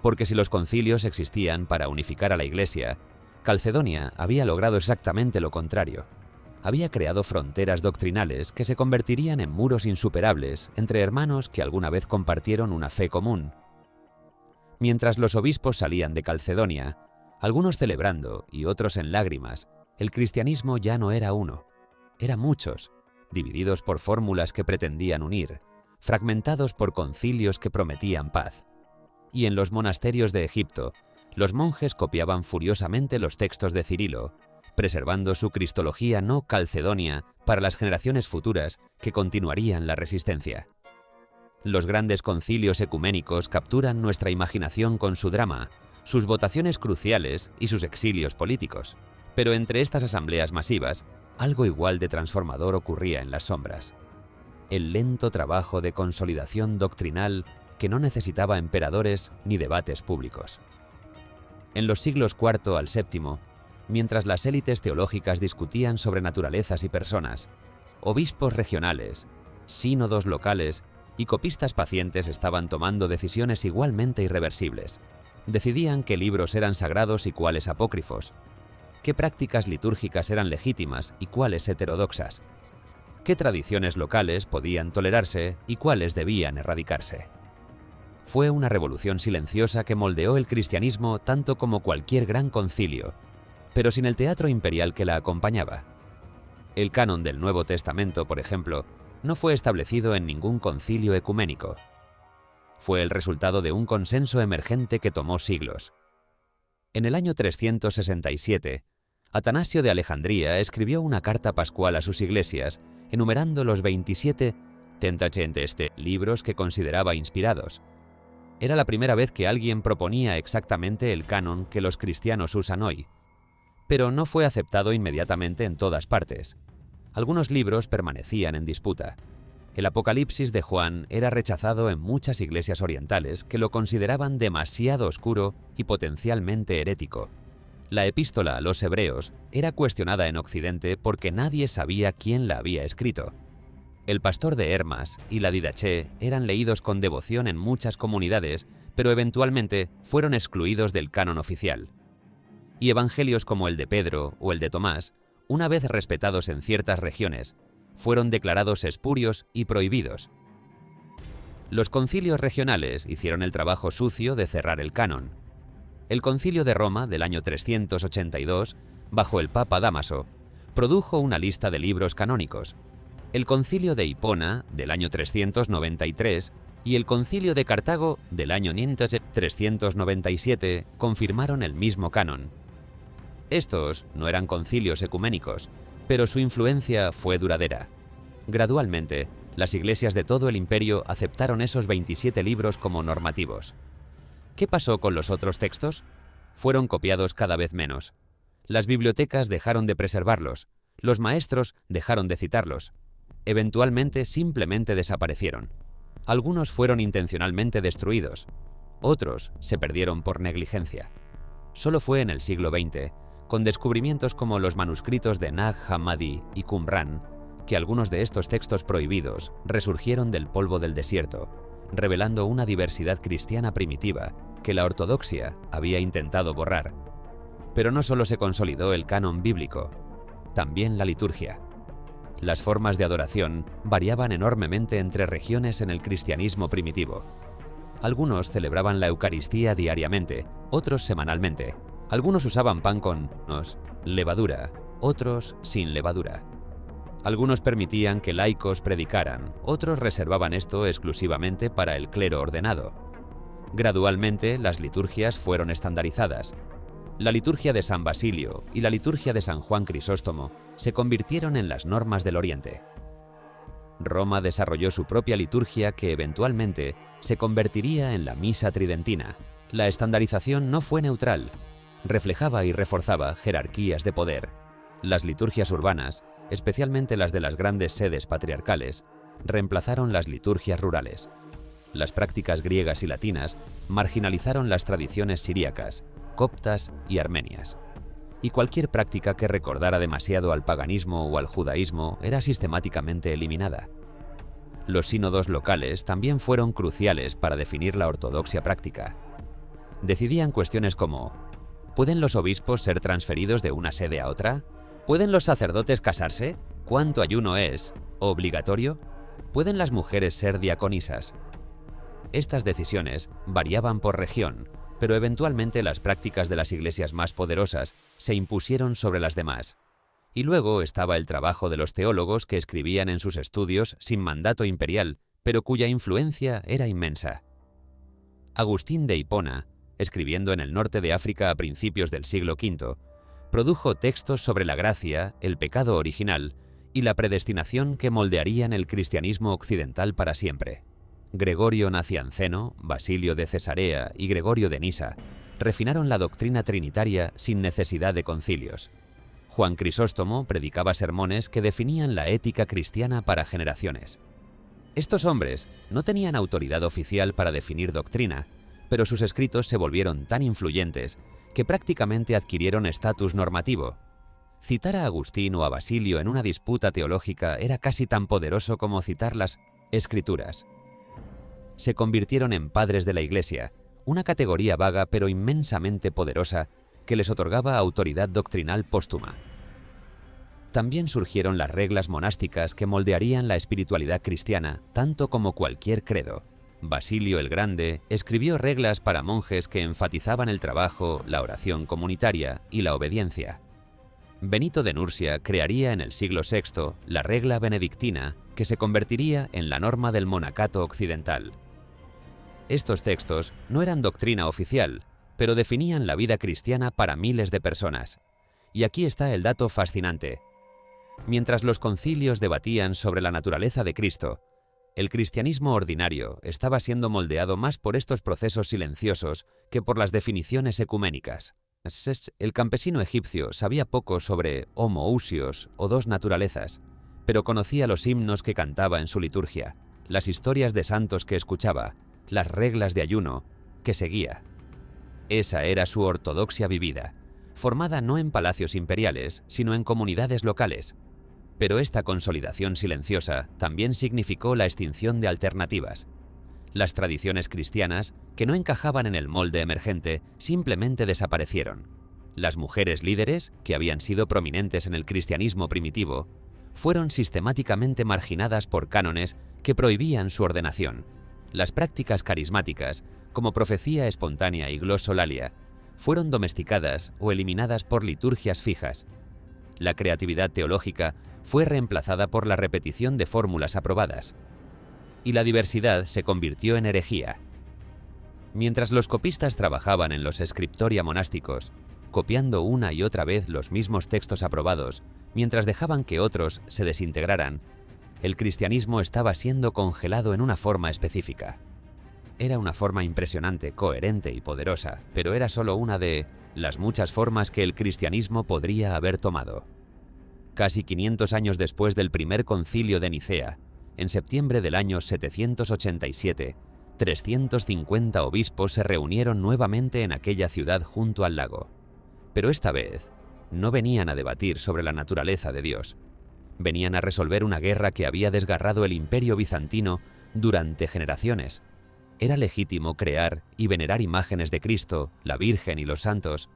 Porque si los concilios existían para unificar a la Iglesia, Calcedonia había logrado exactamente lo contrario. Había creado fronteras doctrinales que se convertirían en muros insuperables entre hermanos que alguna vez compartieron una fe común. Mientras los obispos salían de Calcedonia, algunos celebrando y otros en lágrimas, el cristianismo ya no era uno, eran muchos, divididos por fórmulas que pretendían unir, fragmentados por concilios que prometían paz. Y en los monasterios de Egipto, los monjes copiaban furiosamente los textos de Cirilo, preservando su cristología no calcedonia para las generaciones futuras que continuarían la resistencia. Los grandes concilios ecuménicos capturan nuestra imaginación con su drama, sus votaciones cruciales y sus exilios políticos. Pero entre estas asambleas masivas, algo igual de transformador ocurría en las sombras: el lento trabajo de consolidación doctrinal que no necesitaba emperadores ni debates públicos. En los siglos IV al VII, mientras las élites teológicas discutían sobre naturalezas y personas, obispos regionales, sínodos locales y copistas pacientes estaban tomando decisiones igualmente irreversibles. Decidían qué libros eran sagrados y cuáles apócrifos, qué prácticas litúrgicas eran legítimas y cuáles heterodoxas, qué tradiciones locales podían tolerarse y cuáles debían erradicarse. Fue una revolución silenciosa que moldeó el cristianismo tanto como cualquier gran concilio, pero sin el teatro imperial que la acompañaba. El canon del Nuevo Testamento, por ejemplo, no fue establecido en ningún concilio ecuménico. Fue el resultado de un consenso emergente que tomó siglos. En el año 367, Atanasio de Alejandría escribió una carta pascual a sus iglesias, enumerando los 27 libros que consideraba inspirados. Era la primera vez que alguien proponía exactamente el canon que los cristianos usan hoy. Pero no fue aceptado inmediatamente en todas partes. Algunos libros permanecían en disputa. El Apocalipsis de Juan era rechazado en muchas iglesias orientales que lo consideraban demasiado oscuro y potencialmente herético. La Epístola a los Hebreos era cuestionada en Occidente porque nadie sabía quién la había escrito. El Pastor de Hermas y la Didaché eran leídos con devoción en muchas comunidades, pero eventualmente fueron excluidos del canon oficial. Y evangelios como el de Pedro o el de Tomás, una vez respetados en ciertas regiones, fueron declarados espurios y prohibidos. Los concilios regionales hicieron el trabajo sucio de cerrar el canon. El Concilio de Roma del año 382, bajo el Papa Dámaso, produjo una lista de libros canónicos. El Concilio de Hipona del año 393 y el Concilio de Cartago del año 397 confirmaron el mismo canon. Estos no eran concilios ecuménicos, pero su influencia fue duradera. Gradualmente, las iglesias de todo el imperio aceptaron esos 27 libros como normativos. ¿Qué pasó con los otros textos? Fueron copiados cada vez menos. Las bibliotecas dejaron de preservarlos, los maestros dejaron de citarlos. Eventualmente simplemente desaparecieron. Algunos fueron intencionalmente destruidos, otros se perdieron por negligencia. Solo fue en el siglo XX, con descubrimientos como los manuscritos de Nag Hammadi y Qumran, que algunos de estos textos prohibidos resurgieron del polvo del desierto, revelando una diversidad cristiana primitiva que la ortodoxia había intentado borrar. Pero no solo se consolidó el canon bíblico, también la liturgia. Las formas de adoración variaban enormemente entre regiones en el cristianismo primitivo. Algunos celebraban la Eucaristía diariamente, otros semanalmente. Algunos usaban pan con levadura otros sin levadura. Algunos permitían que laicos predicaran, otros reservaban esto exclusivamente para el clero ordenado. Gradualmente, las liturgias fueron estandarizadas. La liturgia de San Basilio y la liturgia de San Juan Crisóstomo se convirtieron en las normas del Oriente. Roma desarrolló su propia liturgia que eventualmente se convertiría en la misa tridentina. La estandarización no fue neutral, reflejaba y reforzaba jerarquías de poder. Las liturgias urbanas, especialmente las de las grandes sedes patriarcales, reemplazaron las liturgias rurales. Las prácticas griegas y latinas marginalizaron las tradiciones siríacas, coptas y armenias. Y cualquier práctica que recordara demasiado al paganismo o al judaísmo era sistemáticamente eliminada. Los sínodos locales también fueron cruciales para definir la ortodoxia práctica. Decidían cuestiones como: ¿pueden los obispos ser transferidos de una sede a otra? ¿Pueden los sacerdotes casarse? ¿Cuánto ayuno es obligatorio? ¿Pueden las mujeres ser diaconisas? Estas decisiones variaban por región, pero eventualmente las prácticas de las iglesias más poderosas se impusieron sobre las demás. Y luego estaba el trabajo de los teólogos que escribían en sus estudios sin mandato imperial, pero cuya influencia era inmensa. Agustín de Hipona, escribiendo en el norte de África a principios del siglo V, produjo textos sobre la gracia, el pecado original y la predestinación que moldearían el cristianismo occidental para siempre. Gregorio Nacianceno, Basilio de Cesarea y Gregorio de Nisa refinaron la doctrina trinitaria sin necesidad de concilios. Juan Crisóstomo predicaba sermones que definían la ética cristiana para generaciones. Estos hombres no tenían autoridad oficial para definir doctrina, pero sus escritos se volvieron tan influyentes que prácticamente adquirieron estatus normativo. Citar a Agustín o a Basilio en una disputa teológica era casi tan poderoso como citar las Escrituras. Se convirtieron en padres de la Iglesia, una categoría vaga pero inmensamente poderosa que les otorgaba autoridad doctrinal póstuma. También surgieron las reglas monásticas que moldearían la espiritualidad cristiana tanto como cualquier credo. Basilio el Grande escribió reglas para monjes que enfatizaban el trabajo, la oración comunitaria y la obediencia. Benito de Nursia crearía en el siglo VI la regla benedictina que se convertiría en la norma del monacato occidental. Estos textos no eran doctrina oficial, pero definían la vida cristiana para miles de personas. Y aquí está el dato fascinante. Mientras los concilios debatían sobre la naturaleza de Cristo, el cristianismo ordinario estaba siendo moldeado más por estos procesos silenciosos que por las definiciones ecuménicas. El campesino egipcio sabía poco sobre homoousios o dos naturalezas, pero conocía los himnos que cantaba en su liturgia, las historias de santos que escuchaba, las reglas de ayuno que seguía. Esa era su ortodoxia vivida, formada no en palacios imperiales, sino en comunidades locales. Pero esta consolidación silenciosa también significó la extinción de alternativas. Las tradiciones cristianas, que no encajaban en el molde emergente, simplemente desaparecieron. Las mujeres líderes, que habían sido prominentes en el cristianismo primitivo, fueron sistemáticamente marginadas por cánones que prohibían su ordenación. Las prácticas carismáticas, como profecía espontánea y glosolalia, fueron domesticadas o eliminadas por liturgias fijas. La creatividad teológica fue reemplazada por la repetición de fórmulas aprobadas. Y la diversidad se convirtió en herejía. Mientras los copistas trabajaban en los scriptoria monásticos, copiando una y otra vez los mismos textos aprobados, mientras dejaban que otros se desintegraran, el cristianismo estaba siendo congelado en una forma específica. Era una forma impresionante, coherente y poderosa, pero era solo una de las muchas formas que el cristianismo podría haber tomado. Casi 500 años después del primer concilio de Nicea, en septiembre del año 787, 350 obispos se reunieron nuevamente en aquella ciudad junto al lago. Pero esta vez no venían a debatir sobre la naturaleza de Dios. Venían a resolver una guerra que había desgarrado el imperio bizantino durante generaciones. Era legítimo crear y venerar imágenes de Cristo, la Virgen y los santos.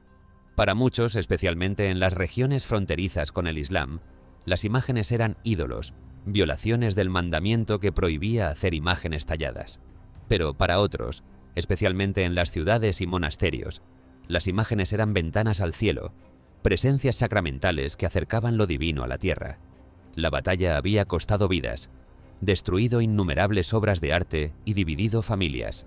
Para muchos, especialmente en las regiones fronterizas con el Islam, las imágenes eran ídolos, violaciones del mandamiento que prohibía hacer imágenes talladas. Pero para otros, especialmente en las ciudades y monasterios, las imágenes eran ventanas al cielo, presencias sacramentales que acercaban lo divino a la tierra. La batalla había costado vidas, destruido innumerables obras de arte y dividido familias.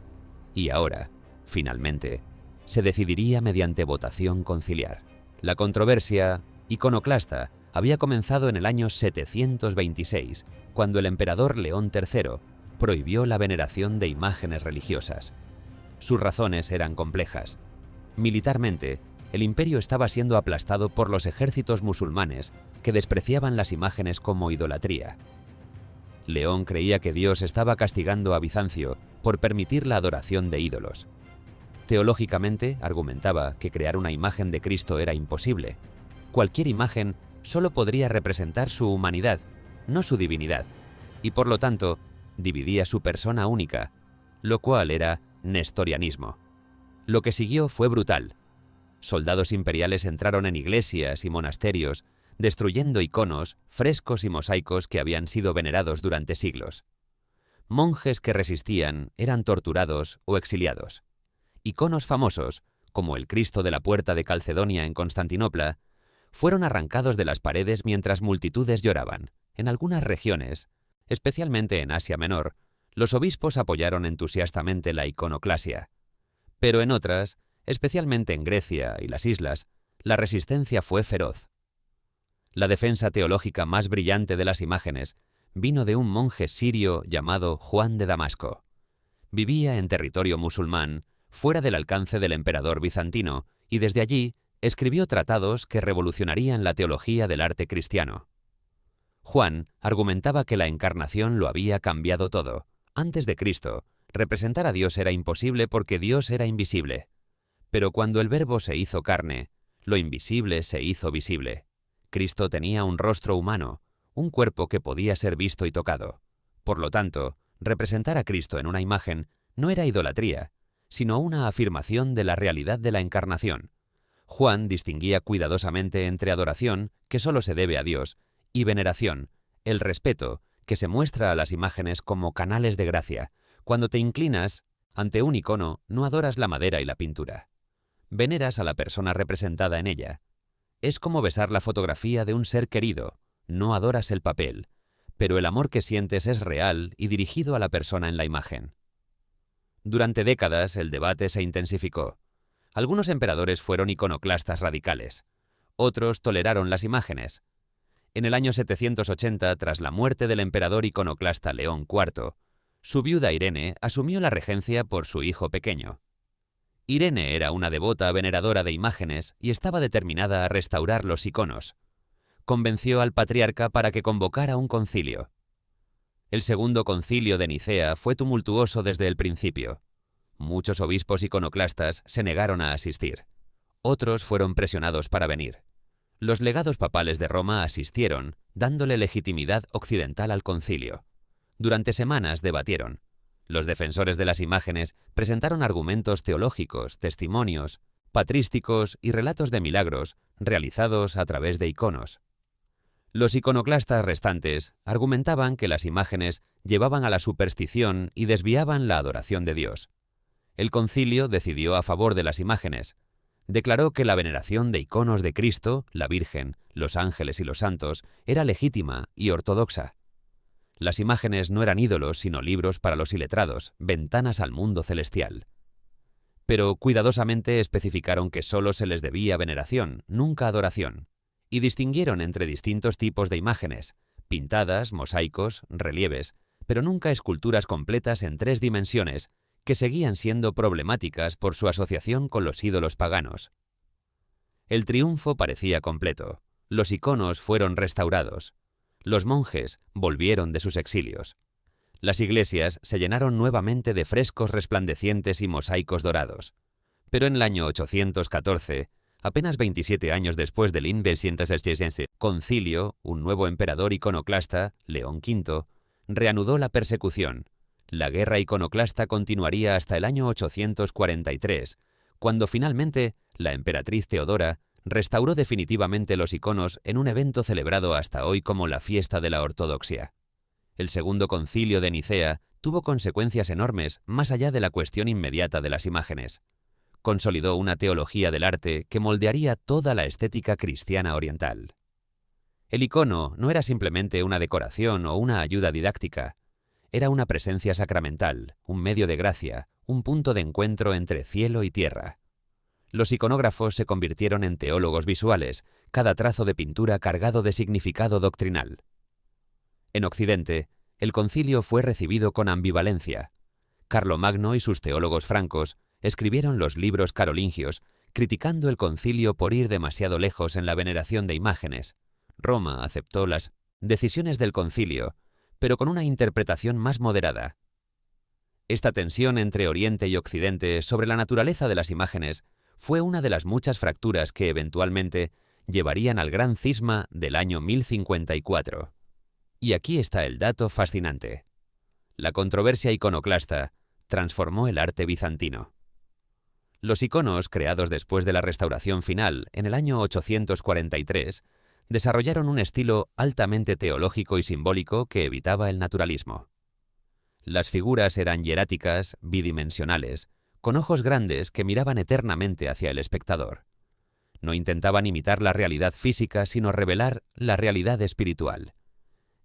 Y ahora, finalmente, se decidiría mediante votación conciliar. La controversia iconoclasta había comenzado en el año 726, cuando el emperador León III prohibió la veneración de imágenes religiosas. Sus razones eran complejas. Militarmente, el imperio estaba siendo aplastado por los ejércitos musulmanes que despreciaban las imágenes como idolatría. León creía que Dios estaba castigando a Bizancio por permitir la adoración de ídolos. Teológicamente, argumentaba que crear una imagen de Cristo era imposible. Cualquier imagen solo podría representar su humanidad, no su divinidad, y por lo tanto, dividía su persona única, lo cual era nestorianismo. Lo que siguió fue brutal. Soldados imperiales entraron en iglesias y monasterios, destruyendo iconos, frescos y mosaicos que habían sido venerados durante siglos. Monjes que resistían eran torturados o exiliados. Iconos famosos, como el Cristo de la Puerta de Calcedonia en Constantinopla, fueron arrancados de las paredes mientras multitudes lloraban. En algunas regiones, especialmente en Asia Menor, los obispos apoyaron entusiastamente la iconoclasia. Pero en otras, especialmente en Grecia y las islas, la resistencia fue feroz. La defensa teológica más brillante de las imágenes vino de un monje sirio llamado Juan de Damasco. Vivía en territorio musulmán, fuera del alcance del emperador bizantino, y desde allí escribió tratados que revolucionarían la teología del arte cristiano. Juan argumentaba que la encarnación lo había cambiado todo. Antes de Cristo, representar a Dios era imposible porque Dios era invisible. Pero cuando el Verbo se hizo carne, lo invisible se hizo visible. Cristo tenía un rostro humano, un cuerpo que podía ser visto y tocado. Por lo tanto, representar a Cristo en una imagen no era idolatría, sino una afirmación de la realidad de la encarnación. Juan distinguía cuidadosamente entre adoración, que solo se debe a Dios, y veneración, el respeto, que se muestra a las imágenes como canales de gracia. Cuando te inclinas ante un icono, no adoras la madera y la pintura. Veneras a la persona representada en ella. Es como besar la fotografía de un ser querido, no adoras el papel, pero el amor que sientes es real y dirigido a la persona en la imagen. Durante décadas el debate se intensificó. Algunos emperadores fueron iconoclastas radicales, otros toleraron las imágenes. En el año 780, tras la muerte del emperador iconoclasta León IV, su viuda Irene asumió la regencia por su hijo pequeño. Irene era una devota veneradora de imágenes y estaba determinada a restaurar los iconos. Convenció al patriarca para que convocara un concilio. El segundo concilio de Nicea fue tumultuoso desde el principio. Muchos obispos iconoclastas se negaron a asistir. Otros fueron presionados para venir. Los legados papales de Roma asistieron, dándole legitimidad occidental al concilio. Durante semanas debatieron. Los defensores de las imágenes presentaron argumentos teológicos, testimonios, patrísticos y relatos de milagros realizados a través de iconos. Los iconoclastas restantes argumentaban que las imágenes llevaban a la superstición y desviaban la adoración de Dios. El concilio decidió a favor de las imágenes. Declaró que la veneración de iconos de Cristo, la Virgen, los ángeles y los santos era legítima y ortodoxa. Las imágenes no eran ídolos sino libros para los iletrados, ventanas al mundo celestial. Pero cuidadosamente especificaron que solo se les debía veneración, nunca adoración, y distinguieron entre distintos tipos de imágenes, pintadas, mosaicos, relieves, pero nunca esculturas completas en 3 dimensiones, que seguían siendo problemáticas por su asociación con los ídolos paganos. El triunfo parecía completo. Los iconos fueron restaurados. Los monjes volvieron de sus exilios. Las iglesias se llenaron nuevamente de frescos resplandecientes y mosaicos dorados. Pero en el año 814, apenas 27 años después del concilio, un nuevo emperador iconoclasta, León V, reanudó la persecución. La guerra iconoclasta continuaría hasta el año 843, cuando finalmente la emperatriz Teodora restauró definitivamente los iconos en un evento celebrado hasta hoy como la fiesta de la ortodoxia. El segundo concilio de Nicea tuvo consecuencias enormes más allá de la cuestión inmediata de las imágenes. Consolidó una teología del arte que moldearía toda la estética cristiana oriental. El icono no era simplemente una decoración o una ayuda didáctica, era una presencia sacramental, un medio de gracia, un punto de encuentro entre cielo y tierra. Los iconógrafos se convirtieron en teólogos visuales, cada trazo de pintura cargado de significado doctrinal. En Occidente, el concilio fue recibido con ambivalencia. Carlomagno y sus teólogos francos escribieron los libros carolingios, criticando el concilio por ir demasiado lejos en la veneración de imágenes. Roma aceptó las decisiones del concilio, pero con una interpretación más moderada. Esta tensión entre Oriente y Occidente sobre la naturaleza de las imágenes fue una de las muchas fracturas que eventualmente llevarían al gran cisma del año 1054. Y aquí está el dato fascinante. La controversia iconoclasta transformó el arte bizantino. Los iconos, creados después de la restauración final, en el año 843, desarrollaron un estilo altamente teológico y simbólico que evitaba el naturalismo. Las figuras eran hieráticas, bidimensionales, con ojos grandes que miraban eternamente hacia el espectador. No intentaban imitar la realidad física, sino revelar la realidad espiritual.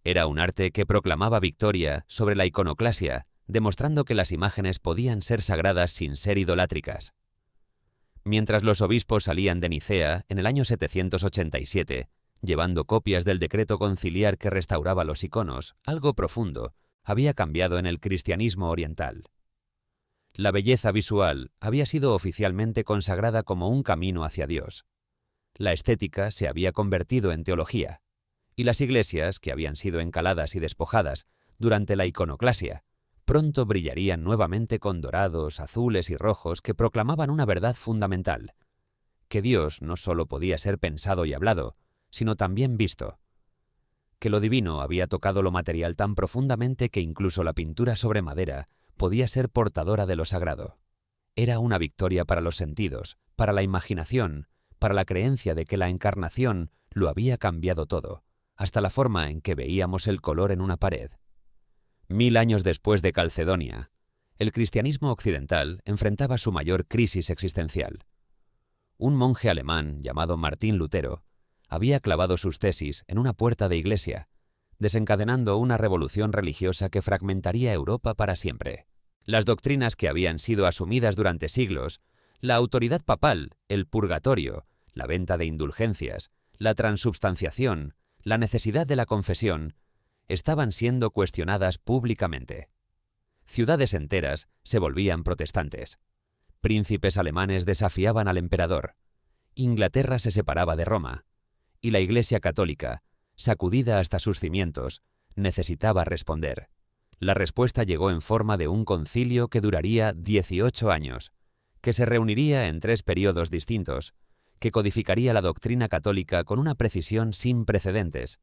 Era un arte que proclamaba victoria sobre la iconoclasia, demostrando que las imágenes podían ser sagradas sin ser idolátricas. Mientras los obispos salían de Nicea en el año 787, llevando copias del decreto conciliar que restauraba los iconos, algo profundo había cambiado en el cristianismo oriental. La belleza visual había sido oficialmente consagrada como un camino hacia Dios. La estética se había convertido en teología, y las iglesias, que habían sido encaladas y despojadas durante la iconoclasia, pronto brillarían nuevamente con dorados, azules y rojos que proclamaban una verdad fundamental, que Dios no solo podía ser pensado y hablado, sino también visto, que lo divino había tocado lo material tan profundamente que incluso la pintura sobre madera podía ser portadora de lo sagrado. Era una victoria para los sentidos, para la imaginación, para la creencia de que la encarnación lo había cambiado todo, hasta la forma en que veíamos el color en una pared. 1000 años después de Calcedonia, el cristianismo occidental enfrentaba su mayor crisis existencial. Un monje alemán llamado Martín Lutero había clavado sus tesis en una puerta de iglesia, desencadenando una revolución religiosa que fragmentaría Europa para siempre. Las doctrinas que habían sido asumidas durante siglos, la autoridad papal, el purgatorio, la venta de indulgencias, la transubstanciación, la necesidad de la confesión, estaban siendo cuestionadas públicamente. Ciudades enteras se volvían protestantes. Príncipes alemanes desafiaban al emperador. Inglaterra se separaba de Roma. Y la Iglesia católica, sacudida hasta sus cimientos, necesitaba responder. La respuesta llegó en forma de un concilio que duraría 18 años, que se reuniría en 3 períodos distintos, que codificaría la doctrina católica con una precisión sin precedentes,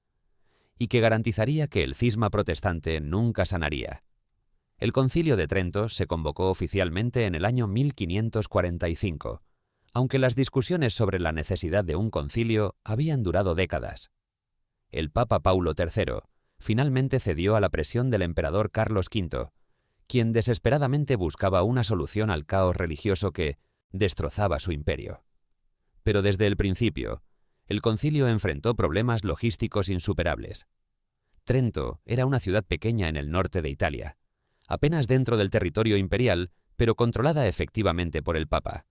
y que garantizaría que el cisma protestante nunca sanaría. El Concilio de Trento se convocó oficialmente en el año 1545, aunque las discusiones sobre la necesidad de un concilio habían durado décadas. El Papa Paulo III finalmente cedió a la presión del emperador Carlos V, quien desesperadamente buscaba una solución al caos religioso que destrozaba su imperio. Pero desde el principio, el concilio enfrentó problemas logísticos insuperables. Trento era una ciudad pequeña en el norte de Italia, apenas dentro del territorio imperial, pero controlada efectivamente por el Papa.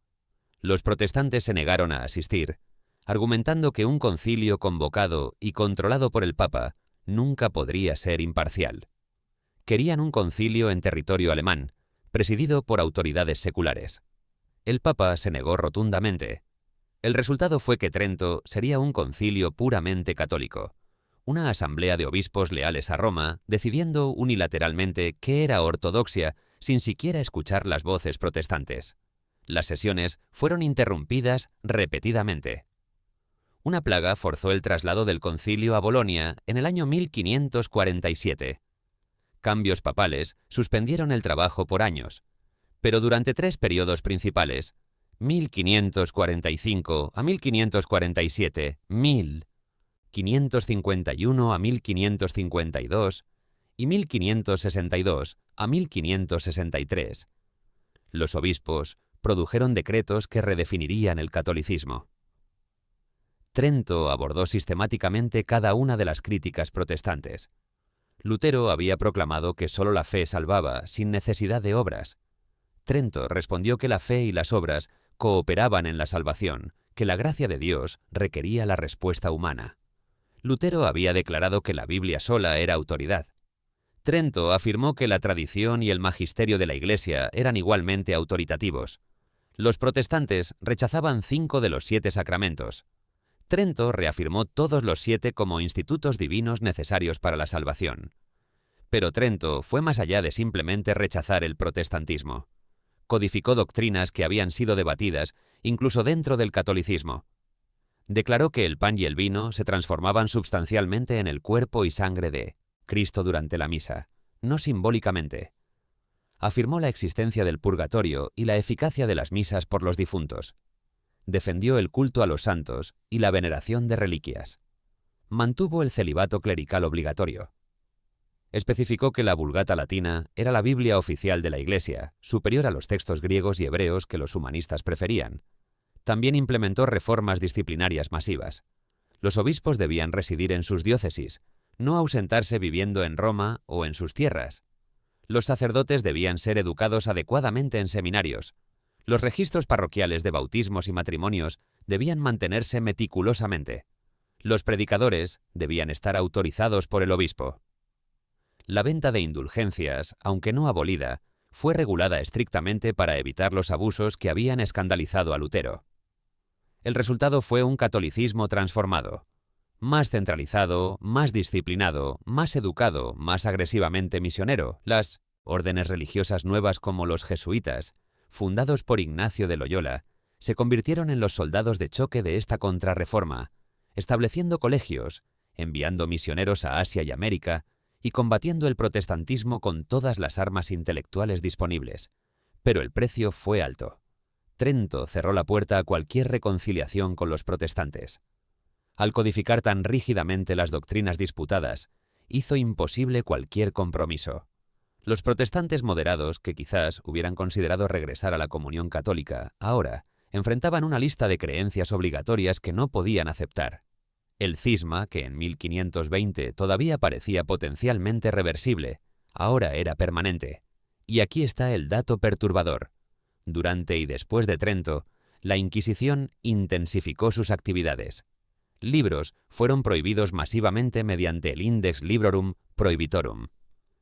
Los protestantes se negaron a asistir, argumentando que un concilio convocado y controlado por el Papa nunca podría ser imparcial. Querían un concilio en territorio alemán, presidido por autoridades seculares. El Papa se negó rotundamente. El resultado fue que Trento sería un concilio puramente católico, una asamblea de obispos leales a Roma, decidiendo unilateralmente qué era ortodoxia sin siquiera escuchar las voces protestantes. Las sesiones fueron interrumpidas repetidamente. Una plaga forzó el traslado del concilio a Bolonia en el año 1547. Cambios papales suspendieron el trabajo por años, pero durante 3 periodos principales, 1545 a 1547, 1551 a 1552 y 1562 a 1563, los obispos, produjeron decretos que redefinirían el catolicismo. Trento abordó sistemáticamente cada una de las críticas protestantes. Lutero había proclamado que solo la fe salvaba, sin necesidad de obras. Trento respondió que la fe y las obras cooperaban en la salvación, que la gracia de Dios requería la respuesta humana. Lutero había declarado que la Biblia sola era autoridad. Trento afirmó que la tradición y el magisterio de la Iglesia eran igualmente autoritativos. Los protestantes rechazaban 5 de los 7 sacramentos. Trento reafirmó todos los 7 como institutos divinos necesarios para la salvación. Pero Trento fue más allá de simplemente rechazar el protestantismo. Codificó doctrinas que habían sido debatidas incluso dentro del catolicismo. Declaró que el pan y el vino se transformaban sustancialmente en el cuerpo y sangre de Cristo durante la misa, no simbólicamente. Afirmó la existencia del purgatorio y la eficacia de las misas por los difuntos. Defendió el culto a los santos y la veneración de reliquias. Mantuvo el celibato clerical obligatorio. Especificó que la Vulgata latina era la Biblia oficial de la Iglesia, superior a los textos griegos y hebreos que los humanistas preferían. También implementó reformas disciplinarias masivas. Los obispos debían residir en sus diócesis, no ausentarse viviendo en Roma o en sus tierras. Los sacerdotes debían ser educados adecuadamente en seminarios. Los registros parroquiales de bautismos y matrimonios debían mantenerse meticulosamente. Los predicadores debían estar autorizados por el obispo. La venta de indulgencias, aunque no abolida, fue regulada estrictamente para evitar los abusos que habían escandalizado a Lutero. El resultado fue un catolicismo transformado, más centralizado, más disciplinado, más educado, más agresivamente misionero. Las órdenes religiosas nuevas como los jesuitas, fundados por Ignacio de Loyola, se convirtieron en los soldados de choque de esta contrarreforma, estableciendo colegios, enviando misioneros a Asia y América y combatiendo el protestantismo con todas las armas intelectuales disponibles. Pero el precio fue alto. Trento cerró la puerta a cualquier reconciliación con los protestantes. Al codificar tan rígidamente las doctrinas disputadas, hizo imposible cualquier compromiso. Los protestantes moderados, que quizás hubieran considerado regresar a la comunión católica, ahora enfrentaban una lista de creencias obligatorias que no podían aceptar. El cisma, que en 1520 todavía parecía potencialmente reversible, ahora era permanente. Y aquí está el dato perturbador. Durante y después de Trento, la Inquisición intensificó sus actividades. Libros fueron prohibidos masivamente mediante el Index Librorum Prohibitorum.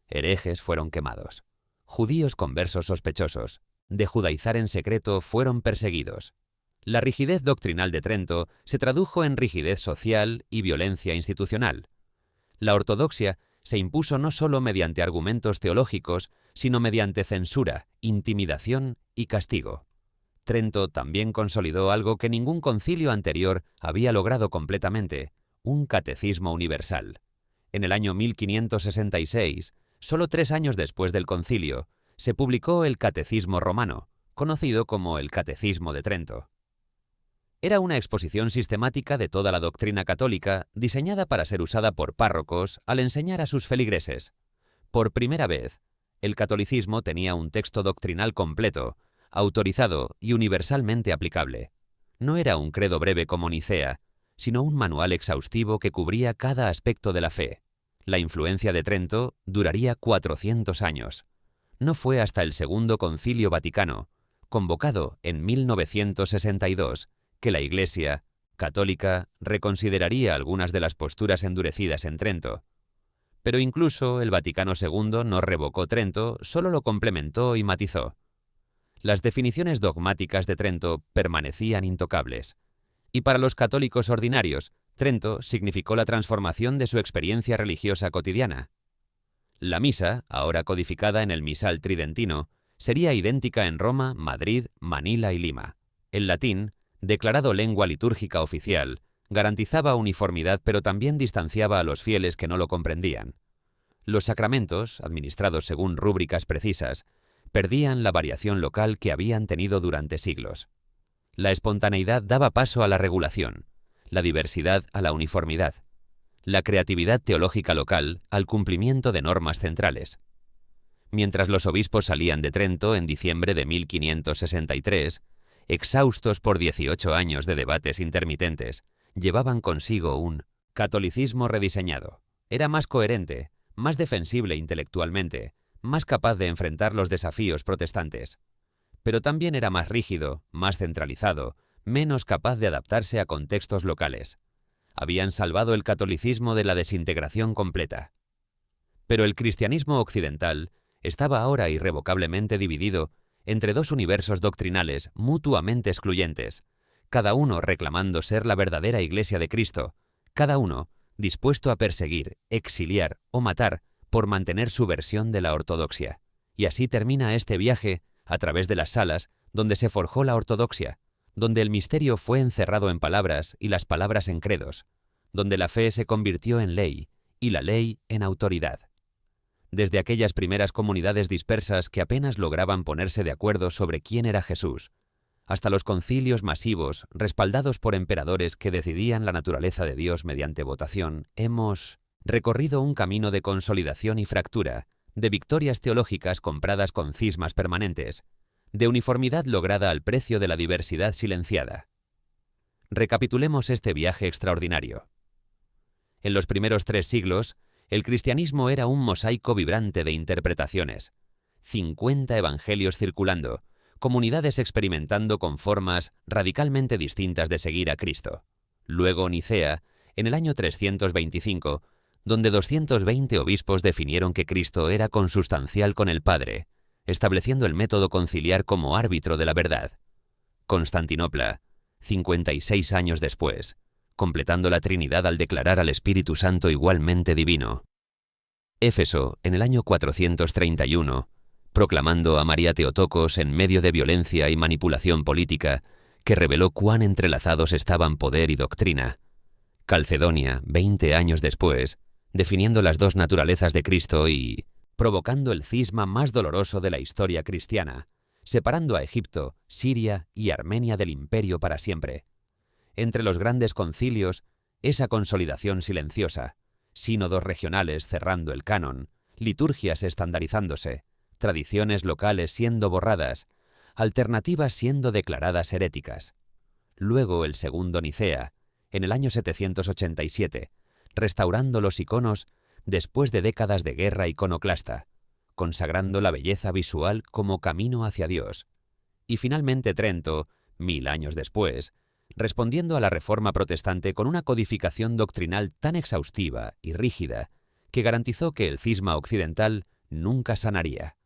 Herejes fueron quemados. Judíos conversos sospechosos de judaizar en secreto fueron perseguidos. La rigidez doctrinal de Trento se tradujo en rigidez social y violencia institucional. La ortodoxia se impuso no solo mediante argumentos teológicos, sino mediante censura, intimidación y castigo. Trento también consolidó algo que ningún concilio anterior había logrado completamente: un catecismo universal. En el año 1566, solo 3 años después del concilio, se publicó el Catecismo Romano, conocido como el Catecismo de Trento. Era una exposición sistemática de toda la doctrina católica, diseñada para ser usada por párrocos al enseñar a sus feligreses. Por primera vez, el catolicismo tenía un texto doctrinal completo, autorizado y universalmente aplicable. No era un credo breve como Nicea, sino un manual exhaustivo que cubría cada aspecto de la fe. La influencia de Trento duraría 400 años. No fue hasta el Segundo Concilio Vaticano, convocado en 1962, que la Iglesia católica reconsideraría algunas de las posturas endurecidas en Trento. Pero incluso el Vaticano II no revocó Trento, solo lo complementó y matizó. Las definiciones dogmáticas de Trento permanecían intocables. Y para los católicos ordinarios, Trento significó la transformación de su experiencia religiosa cotidiana. La misa, ahora codificada en el misal tridentino, sería idéntica en Roma, Madrid, Manila y Lima. El latín, declarado lengua litúrgica oficial, garantizaba uniformidad pero también distanciaba a los fieles que no lo comprendían. Los sacramentos, administrados según rúbricas precisas, perdían la variación local que habían tenido durante siglos. La espontaneidad daba paso a la regulación, la diversidad a la uniformidad, la creatividad teológica local al cumplimiento de normas centrales. Mientras los obispos salían de Trento en diciembre de 1563, exhaustos por 18 años de debates intermitentes, llevaban consigo un catolicismo rediseñado. Era más coherente, más defensible intelectualmente, más capaz de enfrentar los desafíos protestantes. Pero también era más rígido, más centralizado, menos capaz de adaptarse a contextos locales. Habían salvado el catolicismo de la desintegración completa. Pero el cristianismo occidental estaba ahora irrevocablemente dividido entre dos universos doctrinales mutuamente excluyentes, cada uno reclamando ser la verdadera Iglesia de Cristo, cada uno dispuesto a perseguir, exiliar o matar por mantener su versión de la ortodoxia. Y así termina este viaje a través de las salas donde se forjó la ortodoxia, donde el misterio fue encerrado en palabras y las palabras en credos, donde la fe se convirtió en ley y la ley en autoridad. Desde aquellas primeras comunidades dispersas que apenas lograban ponerse de acuerdo sobre quién era Jesús, hasta los concilios masivos respaldados por emperadores que decidían la naturaleza de Dios mediante votación, hemos recorrido un camino de consolidación y fractura, de victorias teológicas compradas con cismas permanentes, de uniformidad lograda al precio de la diversidad silenciada. Recapitulemos este viaje extraordinario. En los primeros 3 siglos, el cristianismo era un mosaico vibrante de interpretaciones, 50 evangelios circulando, comunidades experimentando con formas radicalmente distintas de seguir a Cristo. Luego Nicea, en el año 325, donde 220 obispos definieron que Cristo era consustancial con el Padre, estableciendo el método conciliar como árbitro de la verdad. Constantinopla, 56 años después, completando la Trinidad al declarar al Espíritu Santo igualmente divino. Éfeso, en el año 431, proclamando a María Teotocos en medio de violencia y manipulación política, que reveló cuán entrelazados estaban poder y doctrina. Calcedonia, 20 años después, definiendo las dos naturalezas de Cristo y provocando el cisma más doloroso de la historia cristiana, separando a Egipto, Siria y Armenia del imperio para siempre. Entre los grandes concilios, esa consolidación silenciosa, sínodos regionales cerrando el canon, liturgias estandarizándose, tradiciones locales siendo borradas, alternativas siendo declaradas heréticas. Luego el segundo Nicea, en el año 787, restaurando los iconos después de décadas de guerra iconoclasta, consagrando la belleza visual como camino hacia Dios. Y finalmente Trento, 1000 años después, respondiendo a la Reforma protestante con una codificación doctrinal tan exhaustiva y rígida que garantizó que el cisma occidental nunca sanaría.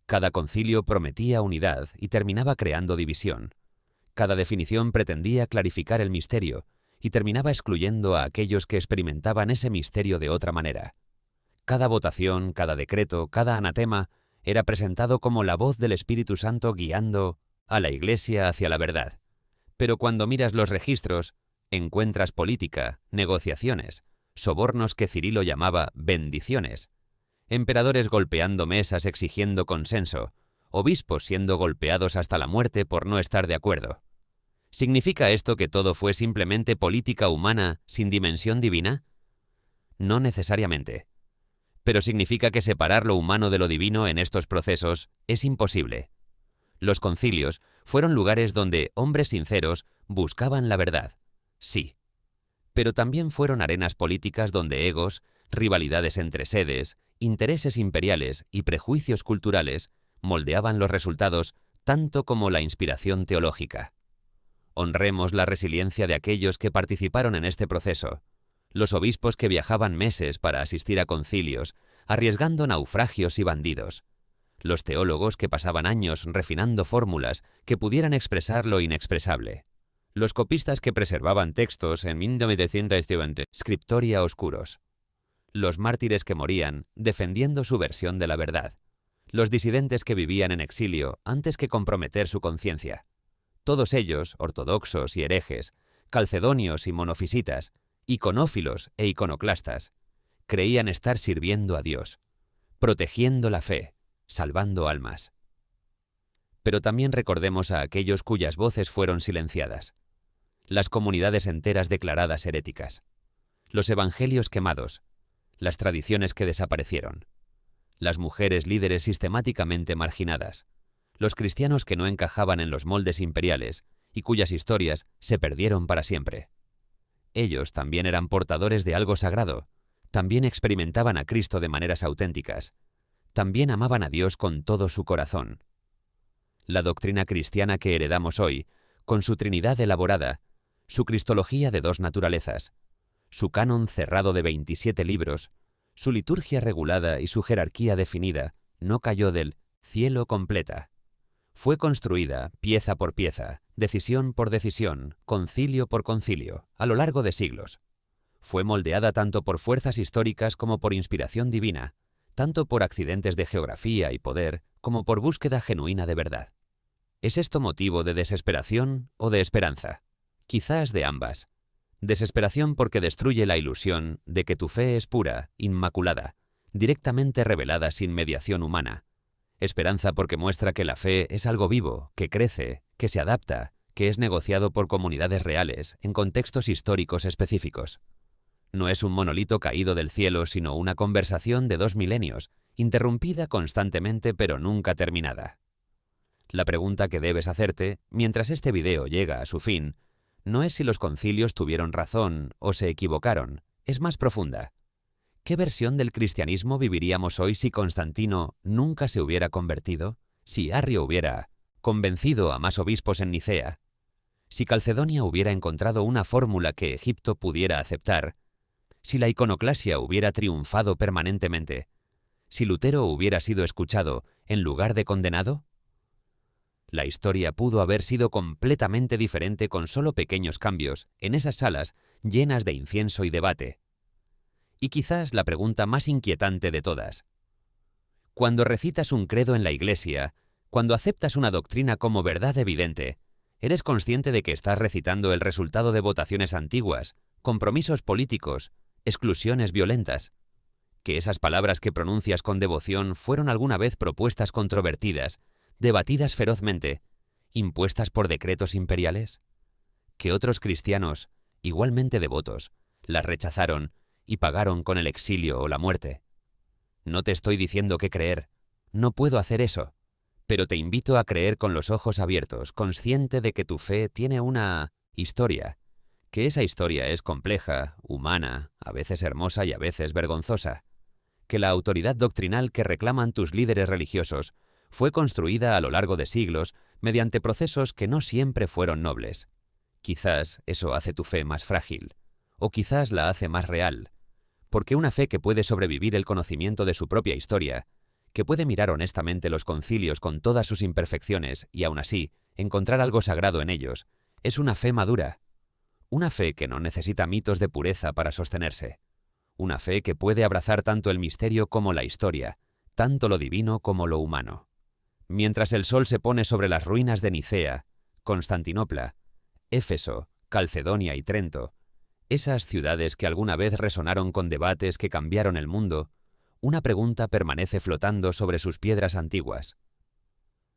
Cada concilio prometía unidad y terminaba creando división. Cada definición pretendía clarificar el misterio y terminaba excluyendo a aquellos que experimentaban ese misterio de otra manera. Cada votación, cada decreto, cada anatema era presentado como la voz del Espíritu Santo guiando a la Iglesia hacia la verdad. Pero cuando miras los registros, encuentras política, negociaciones, sobornos que Cirilo llamaba bendiciones, emperadores golpeando mesas exigiendo consenso, obispos siendo golpeados hasta la muerte por no estar de acuerdo. ¿Significa esto que todo fue simplemente política humana sin dimensión divina? No necesariamente. Pero significa que separar lo humano de lo divino en estos procesos es imposible. Los concilios fueron lugares donde hombres sinceros buscaban la verdad, sí. Pero también fueron arenas políticas donde egos, rivalidades entre sedes, intereses imperiales y prejuicios culturales moldeaban los resultados tanto como la inspiración teológica. Honremos la resiliencia de aquellos que participaron en este proceso, los obispos que viajaban meses para asistir a concilios, arriesgando naufragios y bandidos, los teólogos que pasaban años refinando fórmulas que pudieran expresar lo inexpresable, los copistas que preservaban textos en 1920 scriptoria oscuros, los mártires que morían defendiendo su versión de la verdad, los disidentes que vivían en exilio antes que comprometer su conciencia. Todos ellos, ortodoxos y herejes, calcedonios y monofisitas, iconófilos e iconoclastas, creían estar sirviendo a Dios, protegiendo la fe, salvando almas. Pero también recordemos a aquellos cuyas voces fueron silenciadas, las comunidades enteras declaradas heréticas, los evangelios quemados, las tradiciones que desaparecieron, las mujeres líderes sistemáticamente marginadas, los cristianos que no encajaban en los moldes imperiales y cuyas historias se perdieron para siempre. Ellos también eran portadores de algo sagrado, también experimentaban a Cristo de maneras auténticas, también amaban a Dios con todo su corazón. La doctrina cristiana que heredamos hoy, con su Trinidad elaborada, su cristología de dos naturalezas, su canon cerrado de 27 libros, su liturgia regulada y su jerarquía definida, no cayó del cielo completa. Fue construida pieza por pieza, decisión por decisión, concilio por concilio, a lo largo de siglos. Fue moldeada tanto por fuerzas históricas como por inspiración divina, tanto por accidentes de geografía y poder como por búsqueda genuina de verdad. ¿Es esto motivo de desesperación o de esperanza? Quizás de ambas. Desesperación porque destruye la ilusión de que tu fe es pura, inmaculada, directamente revelada sin mediación humana. Esperanza porque muestra que la fe es algo vivo, que crece, que se adapta, que es negociado por comunidades reales, en contextos históricos específicos. No es un monolito caído del cielo, sino una conversación de 2 milenios, interrumpida constantemente pero nunca terminada. La pregunta que debes hacerte, mientras este video llega a su fin, no es si los concilios tuvieron razón o se equivocaron, es más profunda. ¿Qué versión del cristianismo viviríamos hoy si Constantino nunca se hubiera convertido? Si Arrio hubiera convencido a más obispos en Nicea? Si Calcedonia hubiera encontrado una fórmula que Egipto pudiera aceptar? Si la iconoclasia hubiera triunfado permanentemente? ¿Si Lutero hubiera sido escuchado en lugar de condenado? La historia pudo haber sido completamente diferente con solo pequeños cambios en esas salas llenas de incienso y debate. Y quizás la pregunta más inquietante de todas. Cuando recitas un credo en la iglesia, cuando aceptas una doctrina como verdad evidente, ¿eres consciente de que estás recitando el resultado de votaciones antiguas, compromisos políticos, exclusiones violentas? ¿Que esas palabras que pronuncias con devoción fueron alguna vez propuestas controvertidas, debatidas ferozmente, impuestas por decretos imperiales? ¿Que otros cristianos, igualmente devotos, las rechazaron y pagaron con el exilio o la muerte? No te estoy diciendo qué creer, no puedo hacer eso, pero te invito a creer con los ojos abiertos, consciente de que tu fe tiene una historia, que esa historia es compleja, humana, a veces hermosa y a veces vergonzosa, que la autoridad doctrinal que reclaman tus líderes religiosos fue construida a lo largo de siglos mediante procesos que no siempre fueron nobles. Quizás eso hace tu fe más frágil, o quizás la hace más real, porque una fe que puede sobrevivir el conocimiento de su propia historia, que puede mirar honestamente los concilios con todas sus imperfecciones y aún así encontrar algo sagrado en ellos, es una fe madura, una fe que no necesita mitos de pureza para sostenerse, una fe que puede abrazar tanto el misterio como la historia, tanto lo divino como lo humano. Mientras el sol se pone sobre las ruinas de Nicea, Constantinopla, Éfeso, Calcedonia y Trento, esas ciudades que alguna vez resonaron con debates que cambiaron el mundo, una pregunta permanece flotando sobre sus piedras antiguas.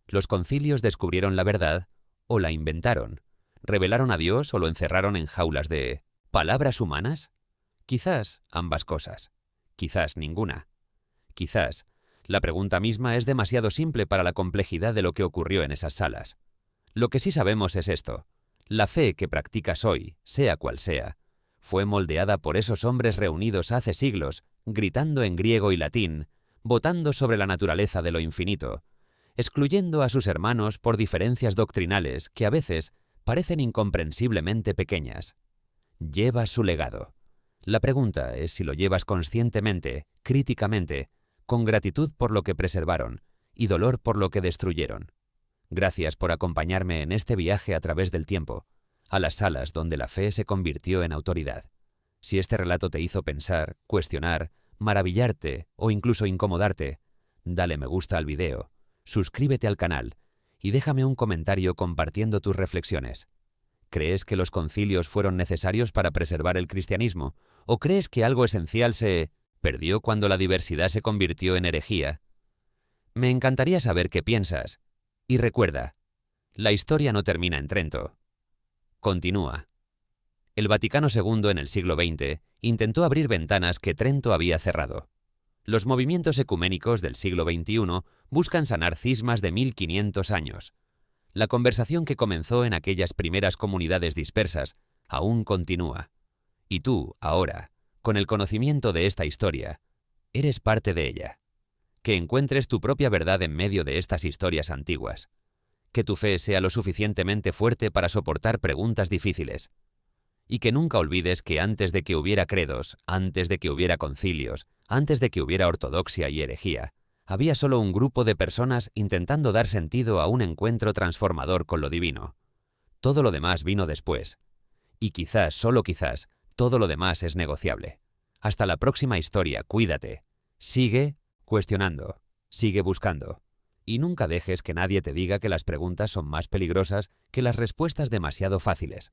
¿Los concilios descubrieron la verdad o la inventaron? ¿Revelaron a Dios o lo encerraron en jaulas de palabras humanas? Quizás ambas cosas, quizás ninguna. Quizás la pregunta misma es demasiado simple para la complejidad de lo que ocurrió en esas salas. Lo que sí sabemos es esto: la fe que practicas hoy, sea cual sea, fue moldeada por esos hombres reunidos hace siglos, gritando en griego y latín, votando sobre la naturaleza de lo infinito, excluyendo a sus hermanos por diferencias doctrinales que a veces parecen incomprensiblemente pequeñas. Llevas su legado. La pregunta es si lo llevas conscientemente, críticamente, con gratitud por lo que preservaron y dolor por lo que destruyeron. Gracias por acompañarme en este viaje a través del tiempo, a las salas donde la fe se convirtió en autoridad. Si este relato te hizo pensar, cuestionar, maravillarte o incluso incomodarte, dale me gusta al video, suscríbete al canal y déjame un comentario compartiendo tus reflexiones. ¿Crees que los concilios fueron necesarios para preservar el cristianismo? ¿O crees que algo esencial se perdió cuando la diversidad se convirtió en herejía? Me encantaría saber qué piensas. Y recuerda, la historia no termina en Trento. Continúa. El Vaticano II en el siglo XX intentó abrir ventanas que Trento había cerrado. Los movimientos ecuménicos del siglo XXI buscan sanar cismas de 1500 años. La conversación que comenzó en aquellas primeras comunidades dispersas aún continúa. Y tú, ahora, con el conocimiento de esta historia, eres parte de ella. Que encuentres tu propia verdad en medio de estas historias antiguas. Que tu fe sea lo suficientemente fuerte para soportar preguntas difíciles. Y que nunca olvides que antes de que hubiera credos, antes de que hubiera concilios, antes de que hubiera ortodoxia y herejía, había solo un grupo de personas intentando dar sentido a un encuentro transformador con lo divino. Todo lo demás vino después. Y quizás, solo quizás, todo lo demás es negociable. Hasta la próxima historia, cuídate. Sigue cuestionando, sigue buscando. Y nunca dejes que nadie te diga que las preguntas son más peligrosas que las respuestas demasiado fáciles.